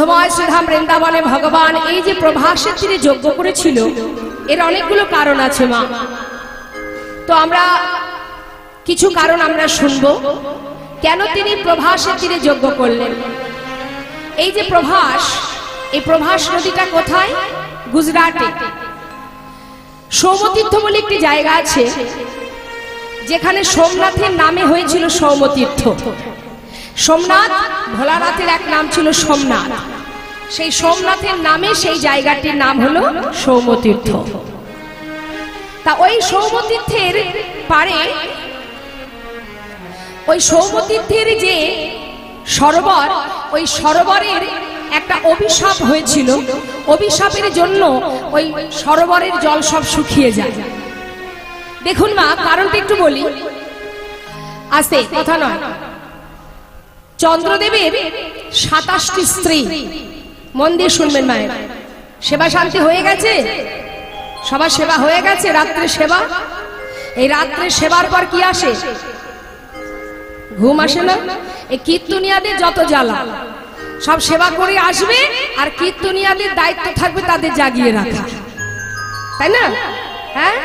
মধুময় শ্রীধাম বৃন্দাবনে ভগবান এই যে প্রভাসের তীরে যজ্ঞ করেছিল, এর অনেকগুলো কারণ আছে মা। তো আমরা কিছু কারণ আমরা শুনবো কেন তিনি প্রভাসের তীরে যজ্ঞ করলেন। এই যে প্রভাস, এই প্রভাস নদীটা কোথায়? গুজরাটে সৌমতীর্থ বলে একটি জায়গা আছে, যেখানে সোমনাথের নামে হয়েছিল সৌমতীর্থ। সোমনাথ ভোলানাথের এক নাম ছিল সোমনাথ, সেই সোমনাথের নামে সেই জায়গাটির নাম হলো সৌমতীর্থ। তা ওই সৌমতীর্থের পারে, ওই সৌমতীর্থের যে সরোবর, ওই সরোবরের একটা অভিশাপ হয়েছিল। অভিশাপের জন্য ওই সরোবরের জল সব শুকিয়ে যায়। দেখুন মা, কারণটা একটু বলি, আস্তে, কথা নয়। চন্দ্রদেবের 27টি স্ত্রী, মন দিয়ে শুনবেন মায়ের। সেবা শান্তি হয়ে গেছে, সবার সেবা হয়ে গেছে। রাত্রে সেবা, এই রাত্রে সেবার পর কি আসে? ঘুম আসে না? এই কীর্তনিয়াদের যত জ্বালা, সব সেবা করে আসবে, আর কীর্তনিয়াদের দায়িত্ব থাকবে তাদের জাগিয়ে রাখা, তাই না? হ্যাঁ,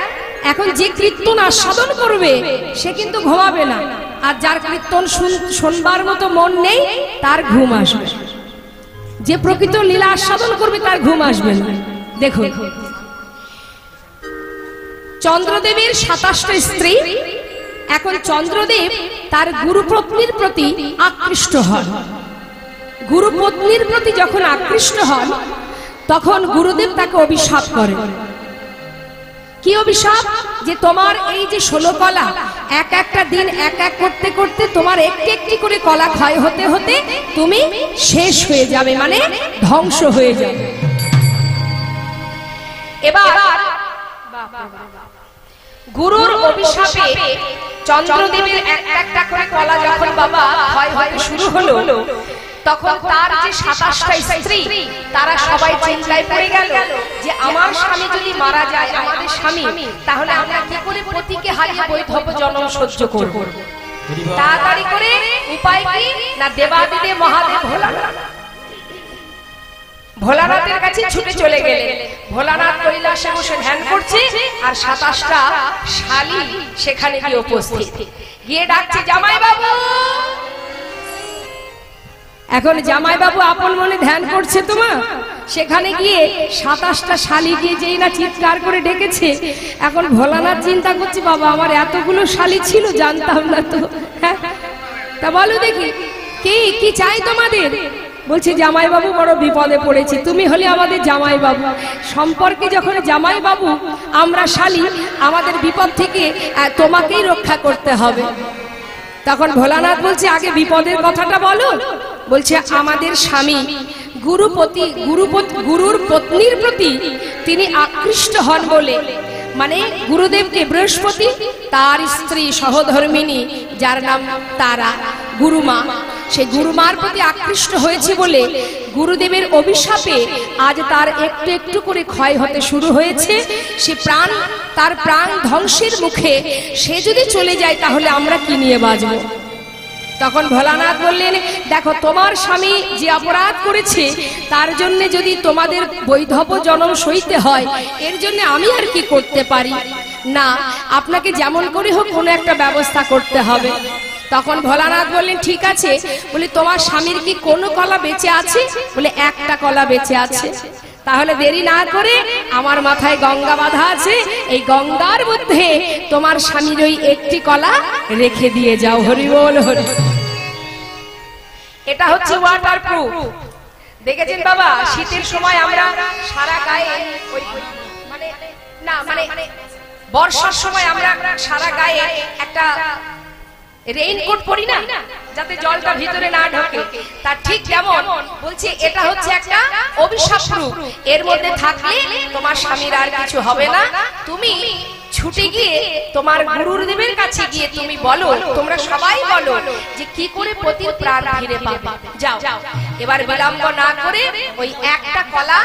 এখন যে কীর্তন আস্বাদন করবে সে কিন্তু ঘুমাবে না, আর যার কীর্তন শুনবার মতো মন নেই তার ঘুম আসবে। যে প্রকৃত লীলা আস্বাদন করবে তার ঘুম আসবে না। দেখুন, চন্দ্রদেবের 27টা স্ত্রী। এখন চন্দ্রদেব তার গুরুপত্নীর প্রতি আকৃষ্ট হন। গুরুপত্নীর প্রতি যখন আকৃষ্ট হন, তখন গুরুদেব তাকে অভিশাপ করেন। কি অভিশাপ? যে তোমার এই যে 16 কলা, এক একটা দিন এক এক করতে করতে তোমার একটি একটি করে কলা ক্ষয় হতে হতে তুমি শেষ হয়ে যাবে, মানে ধ্বংস হয়ে যাবে। এবার গুরুর অভিশাপে চন্দ্রদেবের একটা করে কলা যখন বাবা ক্ষয় হতে শুরু হলো, তখন তার যে 27টা স্ত্রী, তারা সবাই চিন্তায় পড়ে গেল যে আমার স্বামী যদি মারা যায়, আমাদের স্বামী, তাহলে আমরা কি করে পতিকে হারিয়ে বৈধব্য জন্ম সহ্য করব? তাড়াতাড়ি করে উপায় কি? না দেবাদিদেব মহাদেব ভোলানাথের কাছে ছুটে চলে গেলেন। ভোলানাথ কৈলাসে বসে ধ্যান করছে, আর 27টা শালী সেখানে গিয়ে উপস্থিত, গিয়ে ডাকছে জামাই বাবু। এখন জামাই বাবু আপন মনে ধ্যান করছে তো মা, সেখানে গিয়ে 27টা শালী গিয়ে যেই না চিৎকার করে ডেকেছে, এখন ভোলানাথ চিন্তা করছে বাবা আমার এতগুলো শালী ছিল, জানতাম না তো। হ্যাঁ, তা বলো দেখি কি চাই তোমাদের? বলছে জামাই বাবু বড় বিপদে পড়েছি, তুমি হলে আমাদের জামাই বাবু, সম্পর্কে যখন জামাই বাবু আমরা শালী, আমাদের বিপদ থেকে তোমাকেই রক্ষা করতে হবে। তখন ভোলানাথ বলছে আগে বিপদের কথাটা বলো। বলছে আমাদের স্বামী গুরুর পত্নীর প্রতি তিনি আকৃষ্ট হন বলে, মানে গুরুদেবকে বৃহস্পতি তার স্ত্রী সহধর্মিনী যার নাম তারা গুরুমা, সেই গুরুমার প্রতি আকৃষ্ট হয়েছে বলে গুরুদেবের অভিশাপে আজ তার একটু একটু করে ক্ষয় হতে শুরু হয়েছে। সে তার প্রাণ ধ্বংসের মুখে সে যদি চলে যায় তাহলে আমরা কি নিয়ে বাঁচব? তখন ভোলানাথ বললেন দেখো তোমার স্বামী যে অপরাধ করেছে তার জন্য যদি তোমাদের বৈধব্য জন্ম সইতে হয়, এর জন্য আমি আর কি করতে পারি? না, আপনাকে যেমন করে হোক কোনো একটা ব্যবস্থা করতে হবে। তখন ভোলানাথ বললেন ঠিক আছে। বলে তোমার স্বামীর কি কোনো কলা বেঁচে আছে? বলে একটা কলা বেঁচে আছে। তাহলে দেরি না করে আমার মাথায় গঙ্গা বাঁধা আছে, এই গঙ্গার মধ্যে তোমার স্বামীর ওই একটি কলা রেখে দিয়ে যাও। হরি বল হরি। এটা হচ্ছে ওয়াটারপ্রুফ। দেখেছেন বাবা, শীতের সময় আমরা সারা গায়ে মানে বর্ষার সময় আমরা সারা গায়ে একটা রেইনকোট পরি না, যাতে জলটা ভিতরে না ঢোকে। তার ঠিক যেমন বলছে এটা হচ্ছে একটা অভিশাপ প্রুফ। এর মধ্যে থাকলে তোমার স্বামীর আর কিছু হবে না। তুমি ছুটে গিয়ে তোমার গুরুদেবের কাছে গিয়ে তুমি বলো, তোমরা সবাই বলো যে কি করে পতির প্রাণ ফিরে পাবে। যাও, এবার বিলম্ব না করে ওই একটা কলা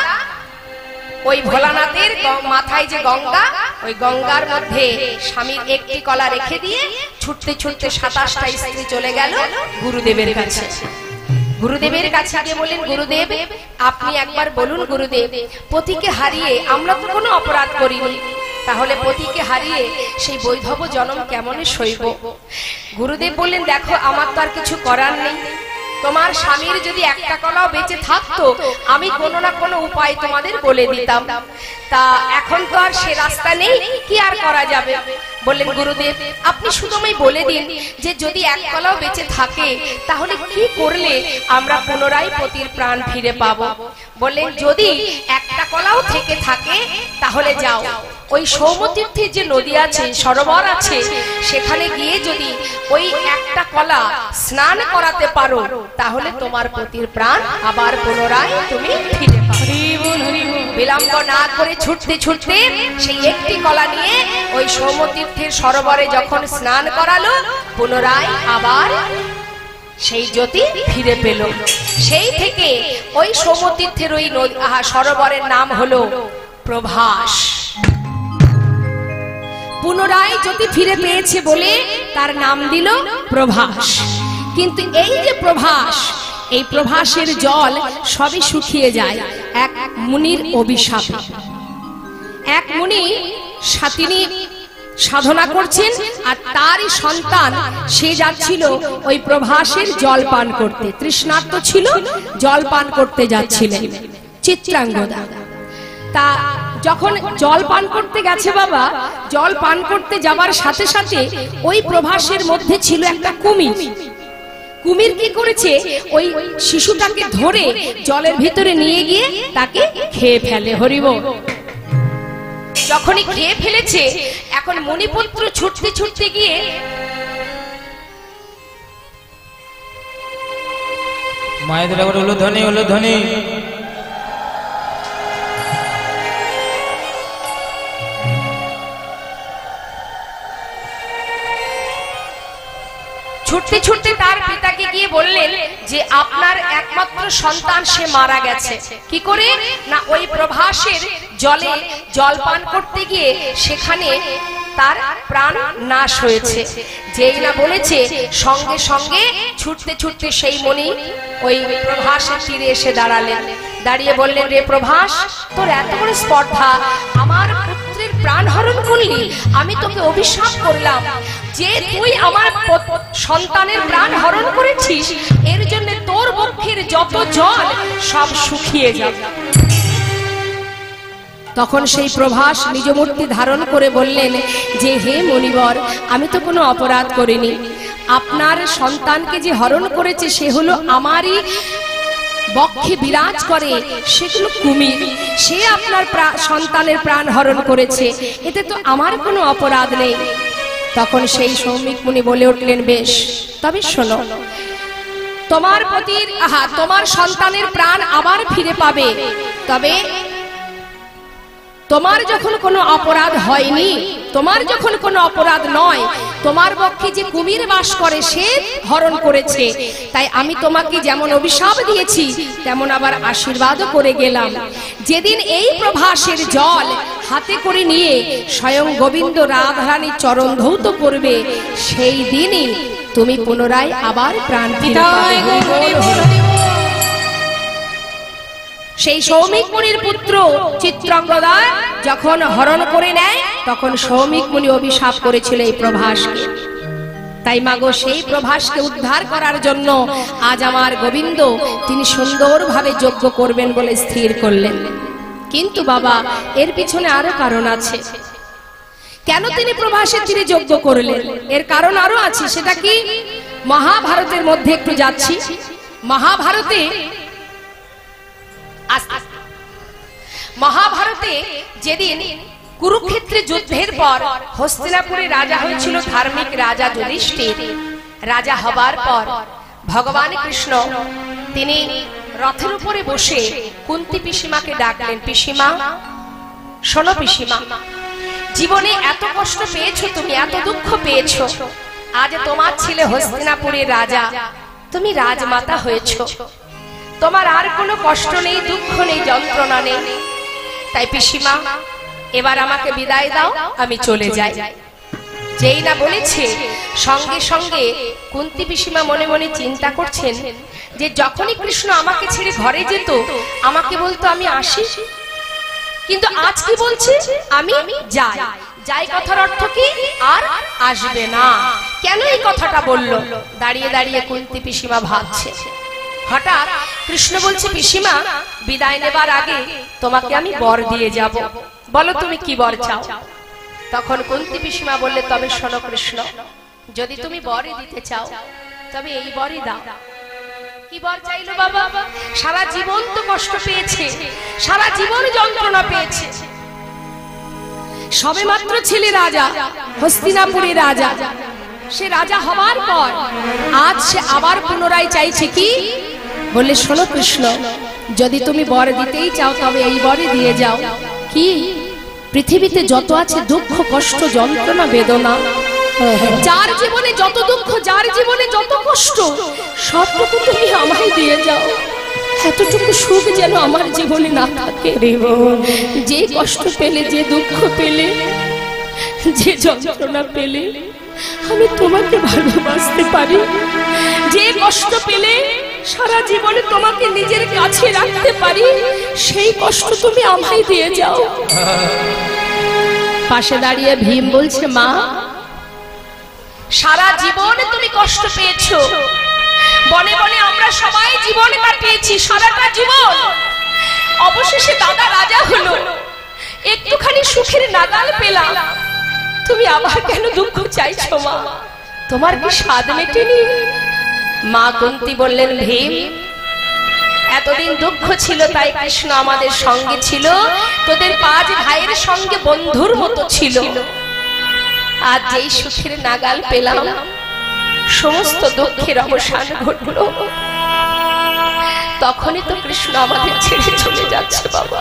ওই ভোলানাথের মাথায় যে গঙ্গা, ওই গঙ্গার মধ্যে স্বামীর একটি কলা রেখে দিয়ে ছুটতে ছুটতে 27টা স্ত্রী চলে গেল গুরুদেবের কাছে। গুরুদেবের কাছে গিয়ে বললেন, গুরুদেব আপনি একবার বলুন গুরুদেব, পতিকে হারিয়ে আমরা তো কোনো অপরাধ করিনি, তাহলে পতিকে হারিয়ে সেই বৈধব জন্ম কেমন সইব? গুরুদেব বললেন, দেখো আমার তো আর কিছু করার নেই, তোমার স্বামীর যদি একটা কলাও বেঁচে থাকতো আমি কোনো না কোনো উপায় তোমাদের বলে দিতাম, তা এখন তো আর সে রাস্তা নেই, কি আর করা যাবে? বললেন, গুরুদেব আপনি শুধু আমায় বলে দিন যে যদি এক কলাও বেঁচে থাকে তাহলে কি করলে আমরা পুনরায় পতির প্রাণ ফিরে পাবো? বললেন, যদি একটা কলাও থেকে থাকে তাহলে যাও, ওই সৌমতীর্থের যে নদী আছে, সরোবর আছে, সেখানে গিয়ে যদি ওই একটা কলা স্নান করাতে পারো তাহলে তোমার পতির প্রাণ আবার পুনরায় তুমি ফিরে পাবে। বিলম্ব না করে ছুটতে ছুটতে সেই একটি কলা নিয়ে ওই সৌমতীর্থের সরোবরে যখন স্নান করালো, পুনরায় আবার সেই জ্যোতি ফিরে পেল। সেই থেকে ওই সৌমতীর্থের ওই সরোবরের নাম হলো প্রভাস। পুনরায় জ্যোতি ফিরে পেয়েছে বলে তার নাম দিল প্রভাস। কিন্তু এই যে প্রভাস, এই প্রভাসের জল সবই শুকিয়ে যায় এক মুনির অভিশাপে। এক মুনি তিনি সাধনা করছেন আর তারই সন্তান সে যাচ্ছিল ওই প্রভাসের জল পান করতে, তৃষ্ণার্ত ছিল, জল পান করতে যাচ্ছিলেন চিত্রাঙ্গদা। তা যখন জল পান করতে গেছে বাবা, জল পান করতে যাবার সাথে সাথে ওই প্রভাসের মধ্যে ছিল একটা কুমির। কুমির কি করেছে, ওই শিশুটাকে ধরে জলের ভিতরে নিয়ে গিয়ে তাকে খেয়ে ফেলে। হরিবল। যখনই খেয়ে ফেলেছে, এখন মণিপুত্র ছুটতে ছুটতে গিয়ে মায়েদের একবার উলুধ্বনি উলুধ্বনি ছুটতে ছুটতে তার পিতাকে গিয়ে বললেন যে আপনার একমাত্র সন্তান সে মারা গেছে। কি করে? না ওই প্রভাসের জলে জল পান করতে গিয়ে সেখানে তার প্রাণ নাশ হয়েছে। যেই না বলেছে, সঙ্গে সঙ্গে ছুটতে ছুটতে সেই মণি ওই প্রভাসের তীরে এসে দাঁড়ালেন। দাঁড়িয়ে বললেন, রে প্রভাস, তোর এত বড় স্পর্ধা, আমার পুত্রের প্রাণ হরণ করলি। আমি তোকে অভিশাপ করলাম যে তুই আমার সন্তানের প্রাণ হরণ করেছিস, এর জন্য তোর বক্ষের যত জল সব শুকিয়ে যাবে। তখন সেই প্রভাস নিজ মূর্তি ধারণ করে বললেন যে হে মণিবর, আমি তো কোনো অপরাধ করিনি, আপনার সন্তানকে যে হরণ করেছে সে হলো আমারই বক্ষে বিরাজ করে, সেগুলো কুমির, সে আপনার সন্তানের প্রাণ হরণ করেছে, এতে তো আমার কোনো অপরাধ নেই। তখন সেই সৌমিক মুনি বলে উঠলেন, বেশ, তবে শোনো, তোমার পতির তোমার সন্তানের প্রাণ আবার ফিরে পাবে, তবে তোমার যখন কোনো অপরাধ হয়নি, তোমার যখন কোনো অপরাধ নয়, তোমার পক্ষে যে কুমির বাস করে সে হরণ করেছে, তাই আমি তোমাকে যেমন অভিশাপ দিয়েছি তেমন আবার আশীর্বাদও করে গেলাম। যেদিন এই প্রভাসের জল হাতে করে নিয়ে স্বয়ং গোবিন্দ রাধারানীর চরণ ধৌত করবে, সেই দিনই তুমি পুনরায় আবার প্রাণ ফিরে পাবে। সেই সৌমিক মুনির পুত্র চিত্রাঙ্গদা যখন হরণ করে নেয়, তখন সৌমিক মুনি অভিশাপ করেছিল এই প্রভাসকে। তাই মাগো, সেই প্রভাসকে উদ্ধার করার জন্য আজ আমার গোবিন্দ তিনি সুন্দরভাবে যজ্ঞ করবেন বলে স্থির করলেন। কিন্তু বাবা, এর পিছনে আরো কারণ আছে। কেন তিনি প্রভাসের তীরে যজ্ঞ করলেন, এর কারণ আরো আছে। সেটা কি? মহাভারতের মধ্যে একটু যাচ্ছি। মহাভারতে যেদিন কুরুক্ষেত্রে যুদ্ধের পর হস্তিনাপুরে রাজা হয়েছিল ধার্মিক রাজা যুধিষ্ঠির, রাজা হবার পর ভগবান কৃষ্ণ তিনি রথের উপরে বসে কুন্তী পিসিমাকে ডাকলেন, পিসিমা শোনো, পিসিমা, জীবনে এত কষ্ট পেয়েছো তুমি, এত দুঃখ পেয়েছো, আজ তোমার ছেলে হস্তিনাপুরের রাজা, তুমি রাজমাতা হয়েছো, তোমার আর কোনো কষ্ট নেই, দুঃখ নেই, যন্ত্রণা নেই, তাই পিসিমা এবার আমাকে বিদায় দাও, আমি চলে যাই। যেই না বলেছে, সঙ্গে সঙ্গে কুন্তী পিসিমা মনে মনে চিন্তা করছেন যে যখনই কৃষ্ণ আমাকে ছেড়ে ঘরে যেত আমাকে বলতো আমি আসি, কিন্তু আজ কি বলছে আমি যাই। যাই কথার অর্থ কি আর আসবে না। কেন এই কথাটা বললো? দাঁড়িয়ে দাঁড়িয়ে কুন্তী পিসিমা ভাবছে। হঠাৎ কৃষ্ণ বলছে, পিসিমা বিদায় নেবার আগে তোমাকে আমি বর দিয়ে যাব, বলো তুমি কি বর চাও। তখন কুন্তী পিসিমা বললে, তবে শোনো কৃষ্ণ, যদি তুমি বরই দিতে চাও তবে এই বরই দাও। কি বর চাইলো বাবা? সারা জীবন তো কষ্ট পেয়েছে, সারা জীবন যন্ত্রণা পেয়েছে। সবে মাত্র ছেলে রাজা, হস্তিনাপুরের রাজা। সে রাজা হবার পর আজ সে আবার পুনরায় চাইছে কি? বললে, শোনো কৃষ্ণ, যদি তুমি বর দিতেই চাও তবে এই বরই দিয়ে যাও। কি? পৃথিবীতে যত আছে দুঃখ, কষ্ট, যন্ত্রণা, বেদনা, যার জীবনে যত দুঃখ, যার জীবনে যত কষ্ট, সবটুকু তুমি আমায় দিয়ে যাও। এতটুকু সুখ যেন আমার জীবনে না থাকে। যে কষ্ট পেলে, যে দুঃখ পেলে, যে যন্ত্রণা পেলে, আমি তোমাকে ভালোবাসতে পারি। যে কষ্ট পেলে সারা জীবনে তোমাকে নিজের কাছে রাখতে পারি, সেই কষ্ট তুমি আমায় দিয়ে যাও। পাশে দাঁড়িয়ে ভীম বলছে, মা সারা জীবনে তুমি কষ্ট পেয়েছো, বনে বনে আমরা সবাই জীবন কাটিয়েছি, সারাটা জীবন। অবশেষে দাদা রাজা হলো, একটুখানি সুখের নাগাল পেলাম, তুমি আবার কেন দুঃখ চাইছো মা? তোমার কি স্বাদ মেটেনি? মা কুন্তী বললেন, ভীম এতদিন দুঃখ ছিল তাই কৃষ্ণ আমাদের সঙ্গে ছিল, তোদের 5 ভাইয়ের সঙ্গে বন্ধুর মতো ছিল। আজ যেই সুখের নাগাল পেলাম, সমস্ত দুঃখের অবসান ঘটল। তখনই তো কৃষ্ণ আমাদের ছেড়ে চলে যাচ্ছে বাবা।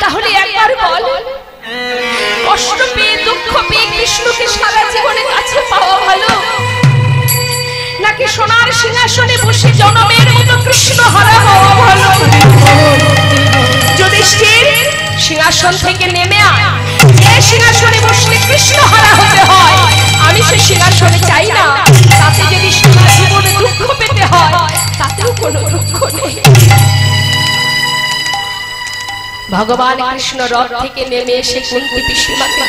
তাহলে একবার বল, কষ্ট পেয়ে দুঃখ পেয়ে কৃষ্ণকে সারা জীবনে কাছে পাওয়া ভালো, নাকি সোনার সিংহাসনে বসে জনমের মতো কৃষ্ণ হারা হওয়া ভালো? যুধিষ্ঠির, সিংহাসন থেকে নেমে আয়। যে সিংহাসনে বসলে কৃষ্ণ হারা হতে হয়, আমি সে সিংহাসনে চাই না। তাতে যদি সারা জীবনে দুঃখ পেতে হয়, তাতেও কোনো দুঃখ নেই। ভগবান কৃষ্ণ রথ থেকে নেমে এসে কুন্তী পিসিমাকে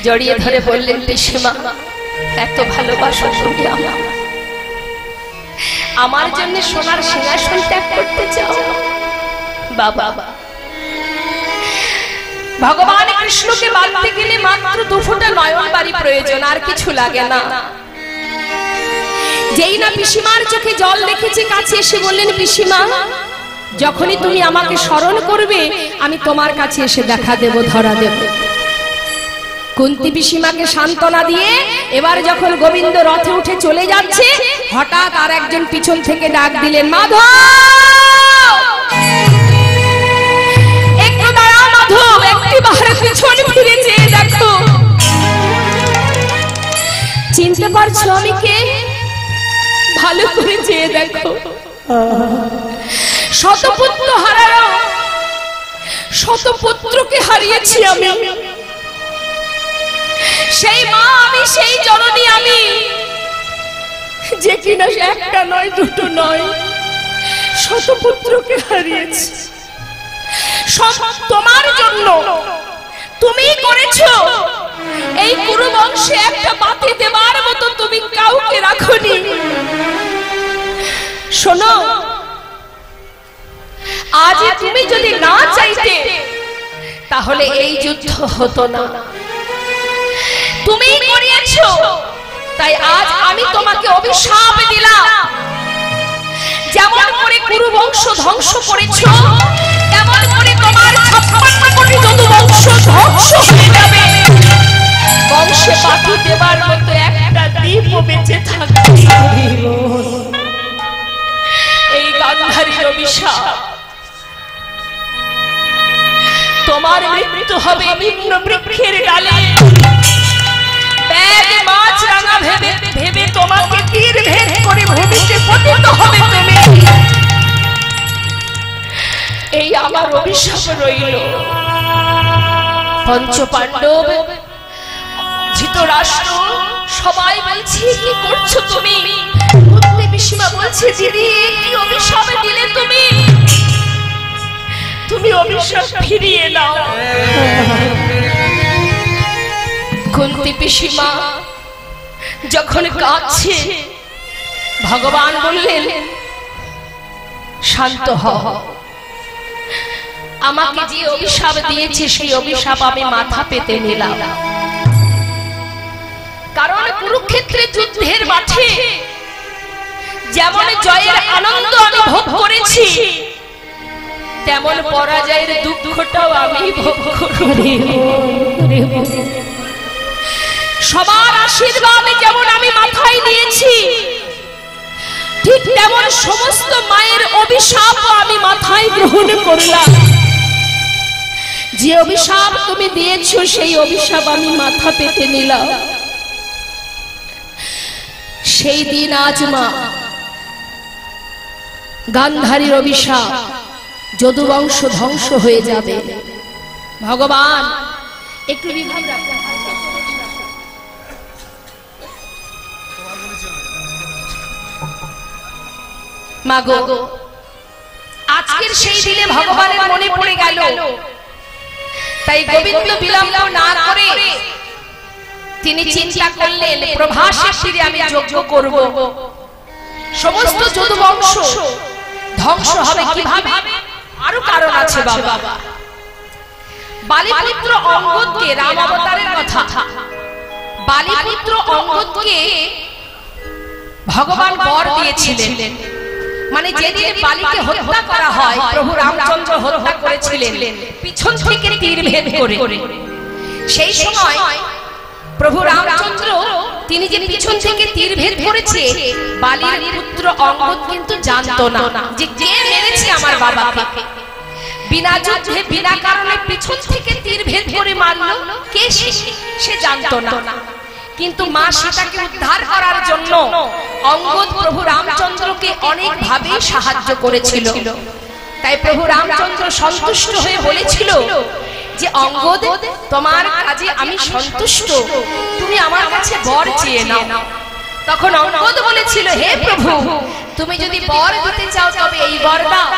জড়িয়ে ধরে বললেন, পিসিমা এত ভালোবাসো তুমি আমার জন্য সোনার সিংহাসন ত্যাগ করতে চাও? বাবা, ভগবান কৃষ্ণকে বাঁধতে গেলে মাত্র 2 ফোঁটা নয়ন বাড়ি প্রয়োজন, আর কিছু লাগে না। যেই না পিসিমার চোখে জল দেখেছে, কাছে এসে বললেন, পিসিমা যখনই তুমি আমাকে স্মরণ করবে আমি তোমার কাছে এসে দেখা দেব, ধরা দেব। কুন্তী পিসিমাকে সান্ত্বনা দিয়ে এবার যখন গোবিন্দ রথে উঠে চলে যাচ্ছে, হঠাৎ আর একজন পিছন থেকে ডাক দিলেন, মাধব একটু দাঁড়াও, মাধব একটিবার পিছন ফিরে চেয়ে দেখো। চিনতে পারছো আমি কে? ভালো করে চেয়ে দেখো। শতপুত্র হারানো, শতপুত্রকে হারিয়েছি আমি। সেই মা আমি, সেই জননী আমি, যে কিনা একটা নয়, 2টো নয়, শতপুত্রকে হারিয়েছি। সব তোমার জন্য, তুমি করেছো। এই কুরু বংশে একটা বাতি দেবার মতো তুমি কাউকে রাখোনি। শোনো, আজ তুমি যদি না চাইতে তাহলে এই যুদ্ধ হতো না। তুমি করিয়েছো, তাই আজ আমি তোমাকে অভিশাপ দিলাম। যেমন করে কুরু বংশ ধ্বংস করেছো, তেমন করে তোমার 56 কোটি যদু বংশ ধ্বংস হয়ে যাবে। বংশে বাতি দেবার মতো একটা দীপও বেঁচে থাকবে। এই গান্ধারীর অভিশাপ। তোমার মৃত্যু হবে নিম্ন বৃক্ষের ডালে। ব্যাগ মাছ রাঙা ভেবে ভেবে তোমাকে তীর ভেদ করে ভূমিতে পতিত হবে তুমি। এই আমার অভিশাপ রইল। পঞ্চপাণ্ডব, ধৃতরাষ্ট্র, সবাই বলছে কি করছো তুমি? কুন্তি পিসিমা বলছে দিদি কি অভিশাপ দিলে তুমি? তুমি অভিশাপ ফিরিয়ে নাও। কুন্তি পিসিমা যখন কাঁদছে ভগবান বললেন শান্ত হও, আমাকে যে অভিশাপ দিয়েছে সেই অভিশাপ আমি মাথা পেতে নিলাম। কারণ কুরুক্ষেত্রে যুদ্ধের মাঠে যেমন জয়ের আনন্দ আমি ভোগ করেছি, তেমন পরাজয়ের দুঃখটাও আমি ভোগ করব। সবার আশীর্বাদ যেমন আমি মাথায় নিয়েছি, ঠিক তেমন সমস্ত মায়ের অভিশাপ আমি মাথায় গ্রহণ করলাম। যে অভিশাপ তুমি দিয়েছো সেই অভিশাপ আমি মাথা পেতে নিলাম। সেই দিন আজ মা গান্ধারীর অভিশাপ, যদুবংশ ধ্বংস হয়ে যাবে। ভগবান একটু বিভাগ রাখুন। মাগো আজকের সেই দিনে ভগবানের মনে পড়ে গেল, তাই গোবিন্দ বিলম্ব না করে তিনি চিন্তা করলেন প্রভাসে ফিরে আমি যজ্ঞ করব। সমস্ত যদুবংশ ধ্বংস হবে কিভাবে? আরো কারণ আছে বাবা। বালিপুত্র অঙ্গদকে, রাম অবতারের কথা, বালিপুত্র অঙ্গদকে ভগবান বর দিয়েছিলেন। মানে যেদিন বালিকে হত্যা করা হয়, প্রভু রামচন্দ্র হত্যা করেছিলেন পিছন থেকে তীর ভেদ করে। সেই সময় প্রভু রামচন্দ্র তিনি যে পিছন থেকে তীর ভেদ করেছে, বালির পুত্র অঙ্গদ কিন্তু জানতো না যে কে মেরেছে আমার বাবাকে। বিনা যুদ্ধে বিনা কারণে পিছন থেকে তীর ভেদ করে মারলো কে, সে জানতো না। কিন্তু মা সীতাকে উদ্ধার করার জন্য অঙ্গদ প্রভু রামচন্দ্রকে অনেক ভাবে সাহায্য করেছিল। তাই প্রভু রামচন্দ্র সন্তুষ্ট হয়ে বলেছিল যে অঙ্গদ, তোমার কাজে আমি সন্তুষ্ট, তুমি আমার কাছে বর চেয়ে নাও। তখন অঙ্গদ বলেছিল, হে প্রভু, তুমি যদি বর দিতে চাও তবে এই বর দাও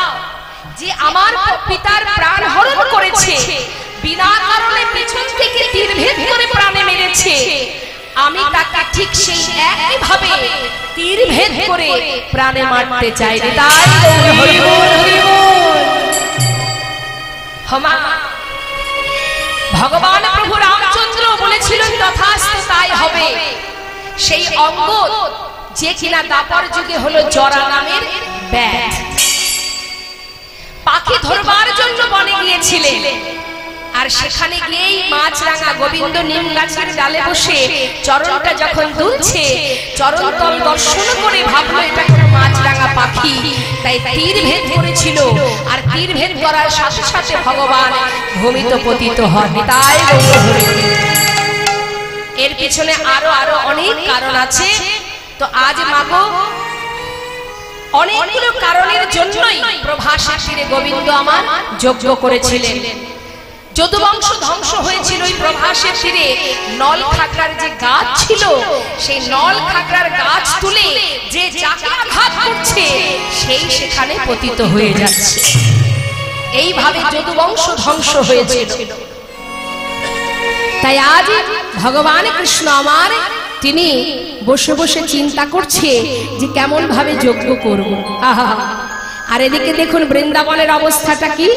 যে আমার পিতার প্রাণ হরণ করেছে, বিনা কারণে পিছন থেকে তীর ভেদ করে প্রাণে মেরেছে, আমি তাকে ঠিক সেই একই ভাবে তীর ভেদ করে প্রাণে মারতে চাই। তাই হরি বল হরি বল। হমা ভগবান প্রভু রামচন্দ্র বলেছিলেন তথাস্তু তাই হবে। সেই অঙ্গদ যে কিনা দাপর যুগে হলো জরা নামের ব্যাধ, পাখি ধরবার জন্য বনে গিয়েছিলেন। আর সেখানে গিয়েই মাছরাঙা গোবিন্দ নিম গাছের ডালে বসে চরণটা যখন দুলছে, চরণতল দর্শন করে ভাবলো এটা কোনো মাছরাঙা পাখি, তাই তীর ভেদ করেছিল। আর তীর ভেদ করার সাথে সাথে ভগবান ভূমিত পতিত হন। তাই এর পিছনে আরো আরো অনেক কারণ আছে। তো আজ মাগো অনেকগুলো কারণের জন্যই প্রভাসে ফিরে গোবিন্দ আমার যজ্ঞ করেছিলেন। যদুবংশ ধ্বংস হয়েছিল ওই প্রভাসে ফিরে। নল খাগড়ার যে গাছ ছিল, সেই নল খাগড়ার গাছ তুলে যে যাকে আঘাত করছে সেই সেখানে পতিত হয়ে যাচ্ছে। এইভাবে যদুবংশ ধ্বংস হয়েছিল। তাই আজ ভগবান কৃষ্ণ আমার তিনি বসে বসে চিন্তা করছে যে কেমন ভাবে যজ্ঞ করব। আহা, আর এদিকে দেখুন বৃন্দাবনের অবস্থাটা কি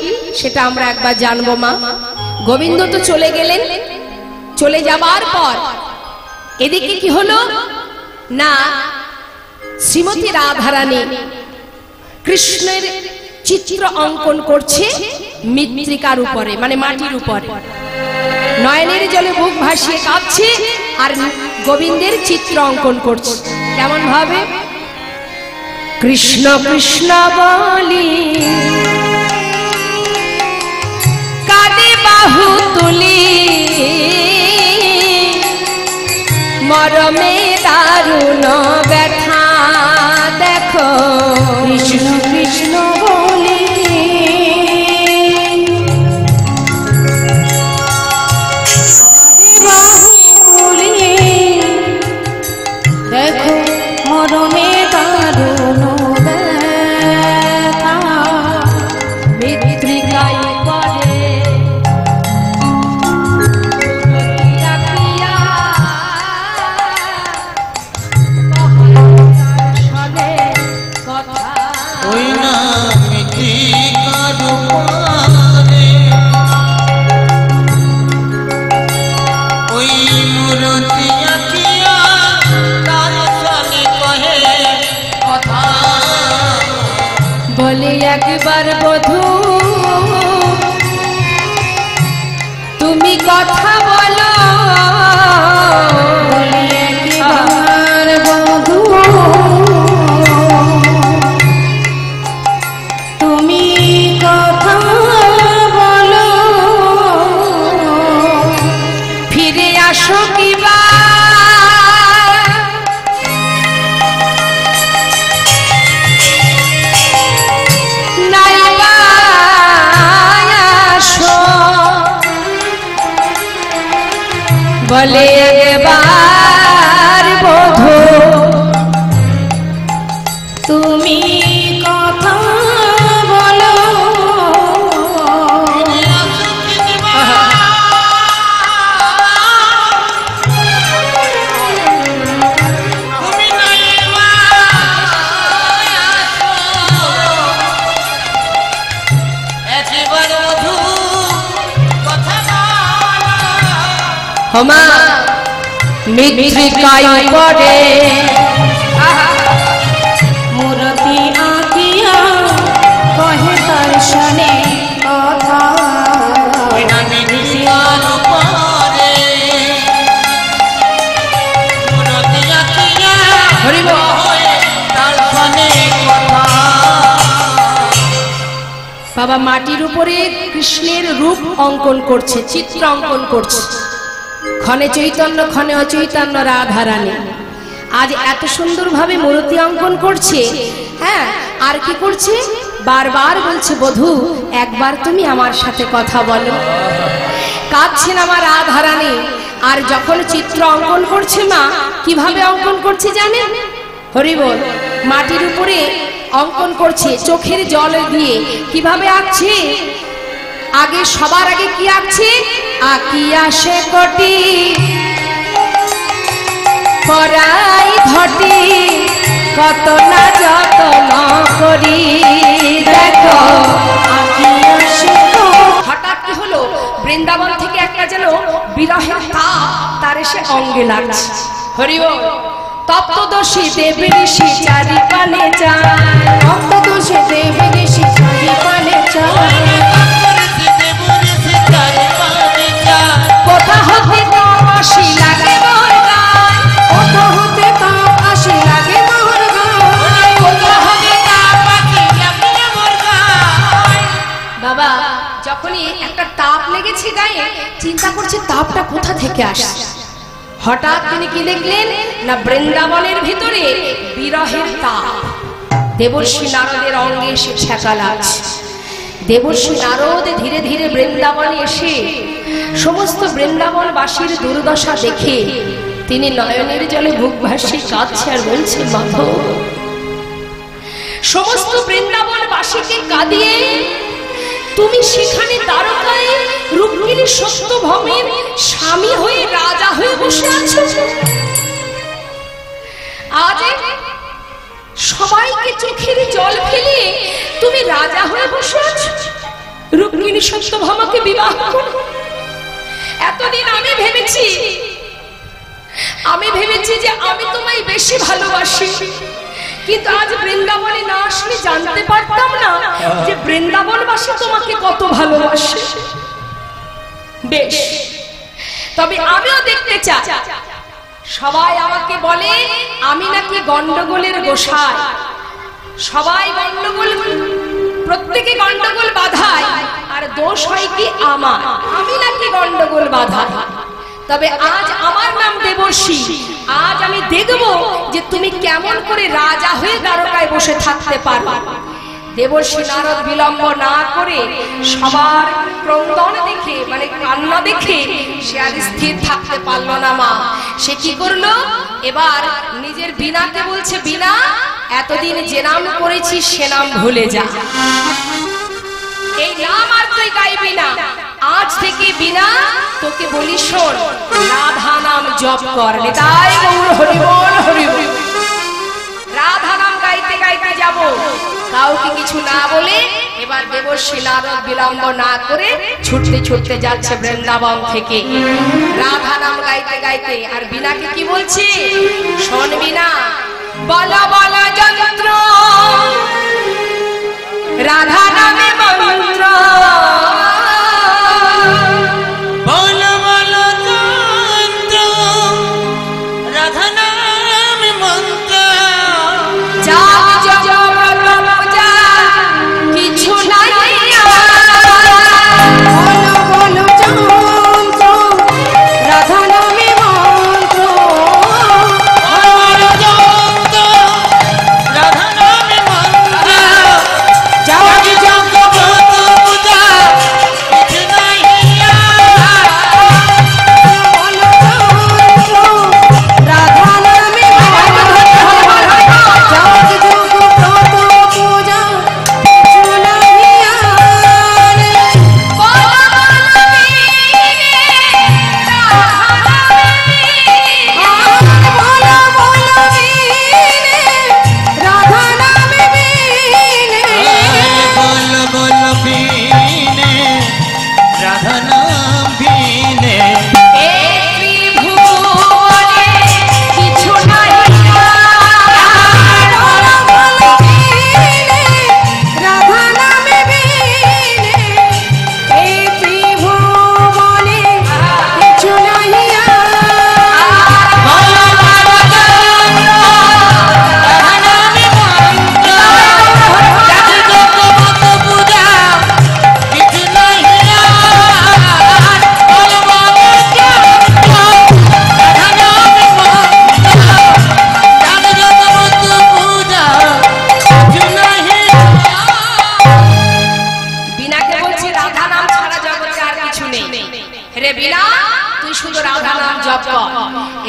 সেটা আমরা একবার জানবো। মা গোবিন্দ তো চলে গেলেন, চলে যাবার পর এদিকে কি হলো না, শ্রীমতী রাধারানী কৃষ্ণের চিত্র অঙ্কন করছে মৃত্তিকার উপরে, মানে মাটির উপরে। নয়নের জলে বুক ভাসিয়ে কাঁদছে আর গোবিন্দের চিত্র অঙ্কন করছে। কেমন ভাবে? কৃষ্ণ কৃষ্ণ বলি কাঁদে বাহু তুলি, মরমে দারুণ ব্যথা দেখো। কৃষ্ণ কৃষ্ণ বলি ওই না মৃত্তিকার উপরে ওই মূর্তি আঁকিয়া তার সামনে কহে কথা বলে একবার বধূ তুমি কথা বলো, বলে একবার বধূ তুমি কথা বলো, ফিরে আসো কিবা বলে একবার বধূ তুমি কথা বলো, হমা মৃত্তিকায় পড়ে মূর্তি আঁকিয়া কহে তার সনে কথা, মৃত্তিকার উপরে মূর্তি আঁকিয়া কহে তার সামনে কথা। বাবা মাটির উপরে কৃষ্ণের রূপ অঙ্কন করছে, চিত্র অঙ্কন করছে, ক্ষণে চৈতন্য ক্ষণে অচৈতন্য রাধা রানী। আজ এত সুন্দরভাবে মূর্তি অঙ্কন করছে, হ্যাঁ, আর কি করছে, বারবার বলছে বধূ একবার তুমি আমার সাথে কথা বলো। কাঁদছেন আমার রাধা রানী। আর যখন চিত্র অঙ্কন করছে মা, কিভাবে অঙ্কন করছে জানেন? হরি বল, মাটির উপরে অঙ্কন করছে চোখের জল দিয়ে। কিভাবে আঁকছে? আগে সবার আগে কি আঁকছে? আঁকিয়া সে কটি পরাই ঘটি কত না যত্ন করি দেখো আঁকিয়া সে। হঠাৎ কি হলো, বৃন্দাবন থেকে একটা যেন বিরহের তাপ তার এসে অঙ্গে লাগছে। হরি বল। তপ্তদোষী দেবী ঋষি চারি পানে যায়, তপ্তদোষী দেবী ঋষি চারি পানে যায়, কোথা হতে তাপ আসি লাগে মোর গায়, কোথা হতে তাপ আসি লাগে মোর গায়, কোথা হতে তাপ আসি লাগে মোর গায়। বাবা যখনই একটা তাপ লেগেছে গায়ে, চিন্তা করছে তাপটা কোথা থেকে আসে। হঠাৎ তিনি কি দেখলেন না, বৃন্দাবনের ভিতরে বিরহের তাপ দেবর্ষি নারদের অঙ্গে এসে ছেঁকা লাগছে। দেবর্ষি নারদ ধীরে ধীরে বৃন্দাবনে এসে সমস্ত বৃন্দাবনবাসীর দুর্দশা দেখে তিনি নয়নের জলে বুক ভাসিয়ে কাঁদছে আর বলছে মাধব, সমস্ত বৃন্দাবনবাসীকে কাঁদিয়ে তুমি সেখানে দ্বারকায় রুক্মিণী সত্যভামের স্বামী হয়ে রাজা হয়ে বসে আছো। আজ সবাইকে চোখের জল ফেলে তুমি রাজা হয়ে বসে আছো, রুক্মিণী সত্যভামাকে বিবাহ করো। এতদিন আমি ভেবেছি যে আমি তোমায় বেশি ভালোবাসি, কিন্তু আজ বৃন্দাবনে না আসলে জানতে পারতাম না যে বৃন্দাবনবাসী তোমাকে কত ভালোবাসে। বেশ, তবে আমিও দেখতে চাই। সবাই আমাকে বলে আমি নাকি গন্ডগোলের গোসাই, সবাই গন্ডগোল, প্রত্যেকে গন্ডগোল বাধায়, আর দোষ হয় কি আমার, আমি নাকি গন্ডগোল বাধাই। তবে আজ আমার নাম দেবর্ষি, আজ আমি দেখব যে তুমি কেমন করে রাজা হয়ে দ্বারকায় বসে থাকতে পারো। দেবর্ষি নারদ বিলম্ব না করে সবার ক্রন্দন দেখে, মানে কান্না দেখে সে আর স্থির থাকতে পারলো না। মা সে কি করলো, এবার নিজের বীণাকে বলছে, বীণা এতদিন যে নাম করেছি সে নাম ভুলে যা, এই নাম আর তুই গাইবি না। আজ থেকে বীণা তোকে বলি শোন, রাধা নাম জপ কর। নিতাই গৌর হরি বল হরি বল। রাধা নাম গাইতে গাইতে যাব, কাউকে কিছু না বলে এবার দেবশ্রী নারদ বিলম্ব না করে ছুটতে ছুটতে যাচ্ছে বৃন্দাবন থেকে রাধা নাম গাইতে গাইতে। আর বীণাকে কি বলছে, শোন বীণা, বলো বলো যন্ত্র রাধা নামে মন্ত্র, বল বল যন্ত্র রাধা নামে মন্ত্র, যাগ জপ পূজা কিছু নাই বলো বলো যন্ত্র রাধা নামে মন্ত্র, বল যন্ত্র রাধা নামে মন্ত্র, যাগ জপ পূজা কিছু নাই বলো যন্ত্র রাধা নামে মন্ত্র, যাগ জপ পূজা কিছু নাই বল বল বীণে রাধা নাম বীণে, কিছু নাই রাধা নামে বীণে, এই ত্রিভুবনে কিছু নাই বল বল যন্ত্র রাধা নামে মন্ত্র, যাগ জপ পূজা কিছু নাই বল বল যন্ত্র রাধা নামে মন্ত্র, যাগ জপ পূজা কিছু নাই। বীণাকে বলছি রাধা নাম ছাড়া জগতে আর কিছু নেই রে বীণা, তুই শুধু রাধা নাম জপ কর।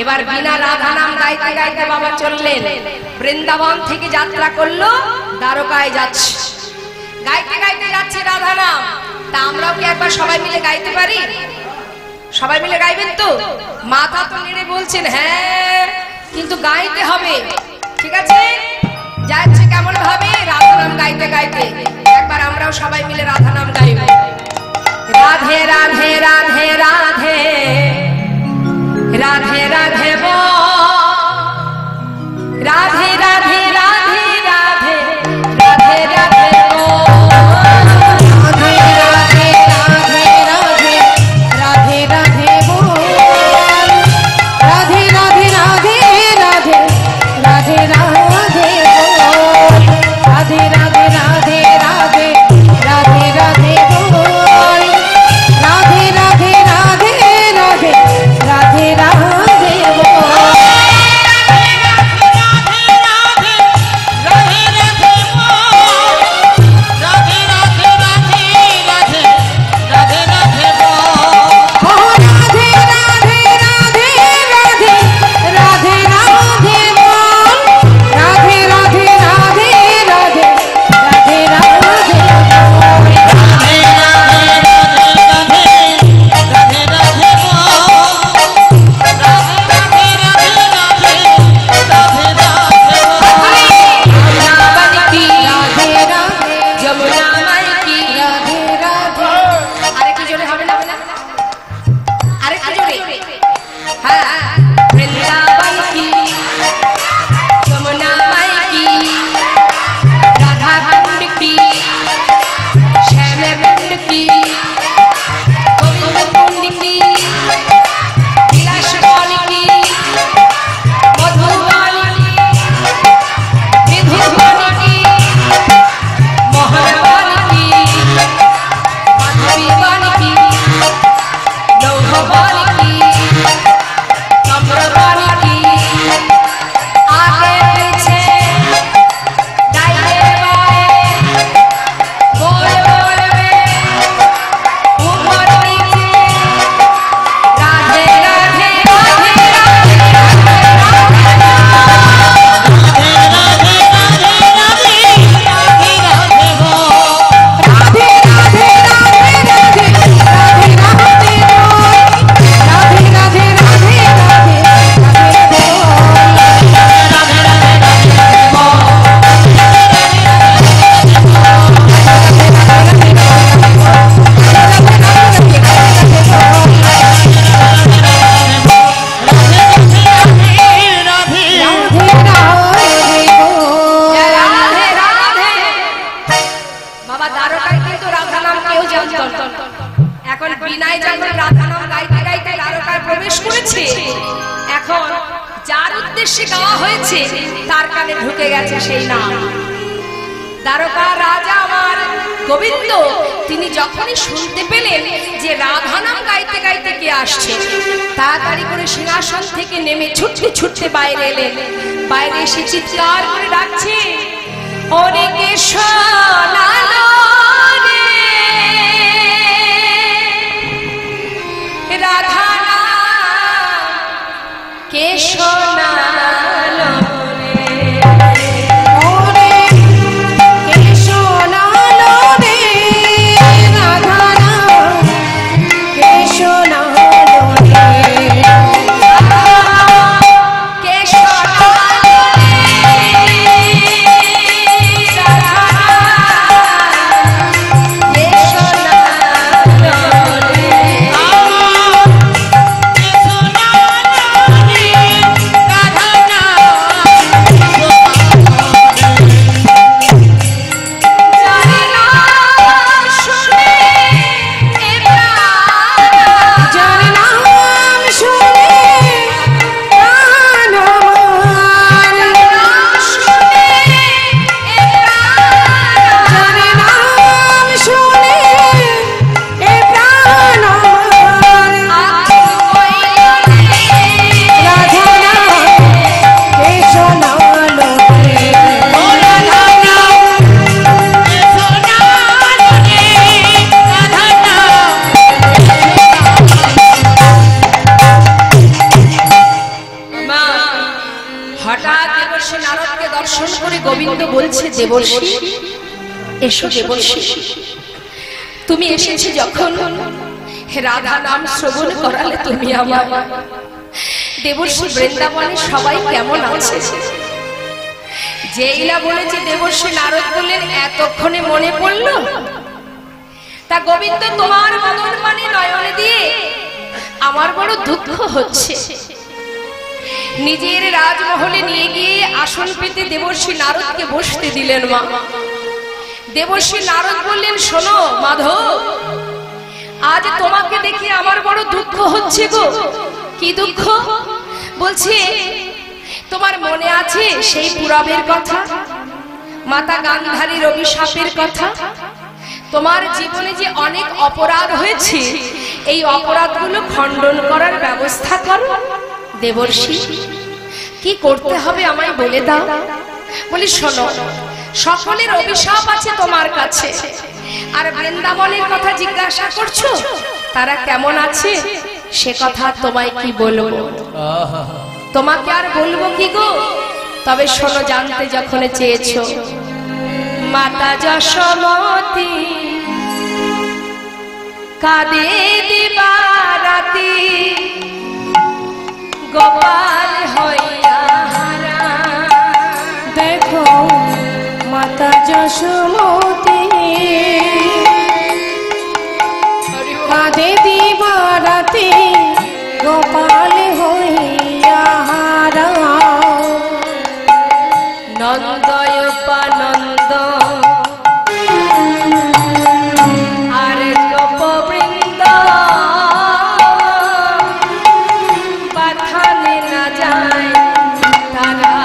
এবার বীণা রাধা নাম গাইতে গাইতে বাবা চললেন, বৃন্দাবন থেকে যাত্রা করলো, দ্বারকায় যাচ্ছে, গাইতে গাইতে যাচ্ছে রাধা নাম। তা আমরাও কি একবার সবাই মিলে গাইতে পারি? সবাই মিলে গাইবেন তো? মাথা তো নেড়ে বলছেন হ্যাঁ, কিন্তু গাইতে হবে, ঠিক আছে? যাচ্ছে কেমন ভাবে রাধা নাম গাইতে গাইতে। একবার আমরাও সবাই মিলে রাধা নাম গাইব। রাধে রাধে রাধে রাধে রাধে রাধে বল, রাধে রাধে রাধে রাধে রাধে রাধে বল, রাধে রাধে রাধে রাধে রাধে রাধে বল, রাধে রাধে রাধে রাধে রাধে রাধে বল, বিনায় যখন রাধা নাম গাইতে গাইতে দ্বারকায় প্রবেশ করেছে, এখন যার উদ্দেশ্যে গাওয়া হয়েছে তার কানে ঢুকে গেছে সেই নাম। দ্বারকা রাজা আমার গোবিন্দ তিনি যখনই শুনতে পেলেন যে রাধা নাম গাইতে গাইতে কে আসছে, তাড়াতাড়ি করে সিংহাসন থেকে নেমে ছুটতে ছুটতে বাইরে এলেন। বাইরে এসে চিৎকার করে ডাকছে, ওরে কেশনালো রে, রাধা নাম কেশনালো রে, ওরে কেশনালো রে, রাধা নাম কেশনালো রে, কেশনালো দেবর্ষি, এসো দেবর্ষি, তুমি এসেছি যখন রাধা নাম শ্রবণ করালে তুমি আমার। দেবর্ষি বৃন্দাবনে সবাই কেমন আছে? যেই না বলেছে দেবর্ষি নারদ বললেন এতক্ষণে মনে পড়ল। তা গোবিন্দ তোমার মদন পানে নয়নে দিয়ে আমার বড় দুঃখ হচ্ছে। নিজের রাজমহলে নিয়ে গিয়ে আসন পেতে দেবর্ষি নারদকে বসতে দিলেন মা। দেবর্ষি নারদ বললেন, শোনো মাধব, আজ তোমাকে দেখে আমার বড় দুঃখ হচ্ছে গো। কি দুঃখ? বলছে তোমার মনে আছে সেই পুরাবের কথা, মাতা গান্ধারীর অভিশাপের কথা? তোমার জীবনে যে অনেক অপরাধ হয়েছে, এই অপরাধগুলো খণ্ডন করার ব্যবস্থা করো। দেবর্ষি, কি করতে হবে আমায় বলে দাও। বলি, শোনো, সকলের অভিশাপ আছে তোমার কাছে, আর বৃন্দাবনের কথা জিজ্ঞাসা করছো, তারা কেমন আছে সে কথা তোমায় কি বলবো? তোমাকে আর বলবো কি গো? তবে শোনো, জানতে যখন চেয়েছো, মাতা যশোমতী কাঁদে দিবারাতি, গোপাল হইয়া হারা। দেখো মাতা যশোমতী কাঁদে দিবারাতি, গোপাল হইয়া হারা। নন্দয়োপানন্দ আর গোপবৃন্দ বাথানে না যায় তারা।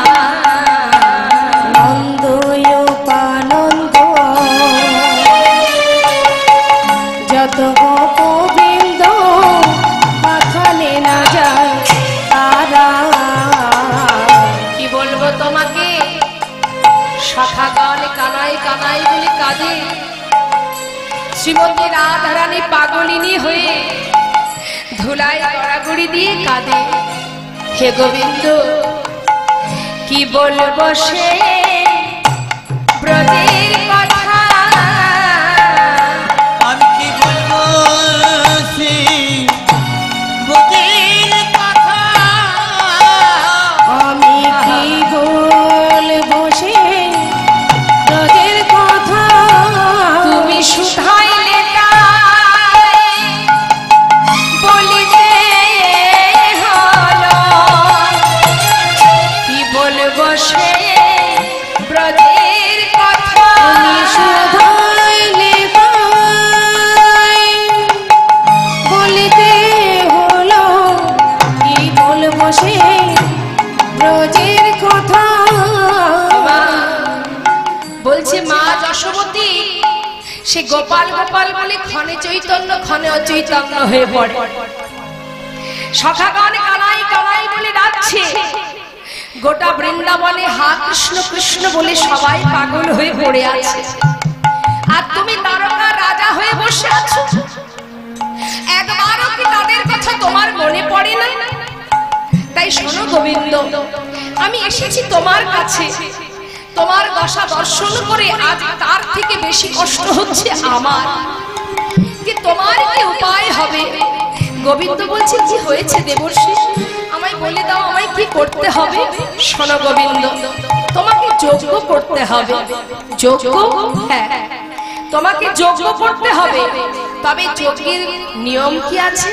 নন্দয়োপানন্দ যত গোপবৃন্দ বাথানে না যায় তারা। কি বলবো তোমাকে, সখাগণ কানাই কানাই বলে কাঁদে। শ্রীমতী রাধারানী পাগলিনী হয়ে ধুলায় গড়াগড়ি দিয়ে কাঁদে। হে গোবিন্দ, কি বলবো সে ব্রজের কথা, আমি কি বলবো সে ব্রজের কথা, আমি কি বলবো সে ব্রজের কথা। তুমি শুধাইলে তাই বলিতে হলো, কি বলবো সে ব্রজের কথা। মা যশোমতী সে গোপাল গোপাল বলে ক্ষণে চৈতন্য ক্ষণে অচৈতন্য হয়ে পড়ে। সখাগণ কানাই কানাই বলে ডাকছে, গোটা বৃন্দাবনে হা কৃষ্ণ কৃষ্ণ বলে সবাই পাগল হয়ে পড়ে আছে, আর তুমি তারকা রাজা হয়ে বসে আছো। একবারও কি তাদের কথা তোমার মনে পড়ে না? তাই শোনো গোবিন্দ, আমি এসেছি তোমার কাছে, তোমার দশা দর্শন করে আজ তার থেকে বেশি কষ্ট হচ্ছে আমার, যে তোমার কি উপায় হবে? গোবিন্দ বলছে, কি হয়েছে দেবর্ষি, আমায় বলে দাও, আমায় কি করতে হবে? শোনো গোবিন্দ, তোমাকে যজ্ঞ করতে হবে। যজ্ঞ? হ্যাঁ, তোমাকে যজ্ঞ করতে হবে। তবে যজ্ঞের নিয়ম কি আছে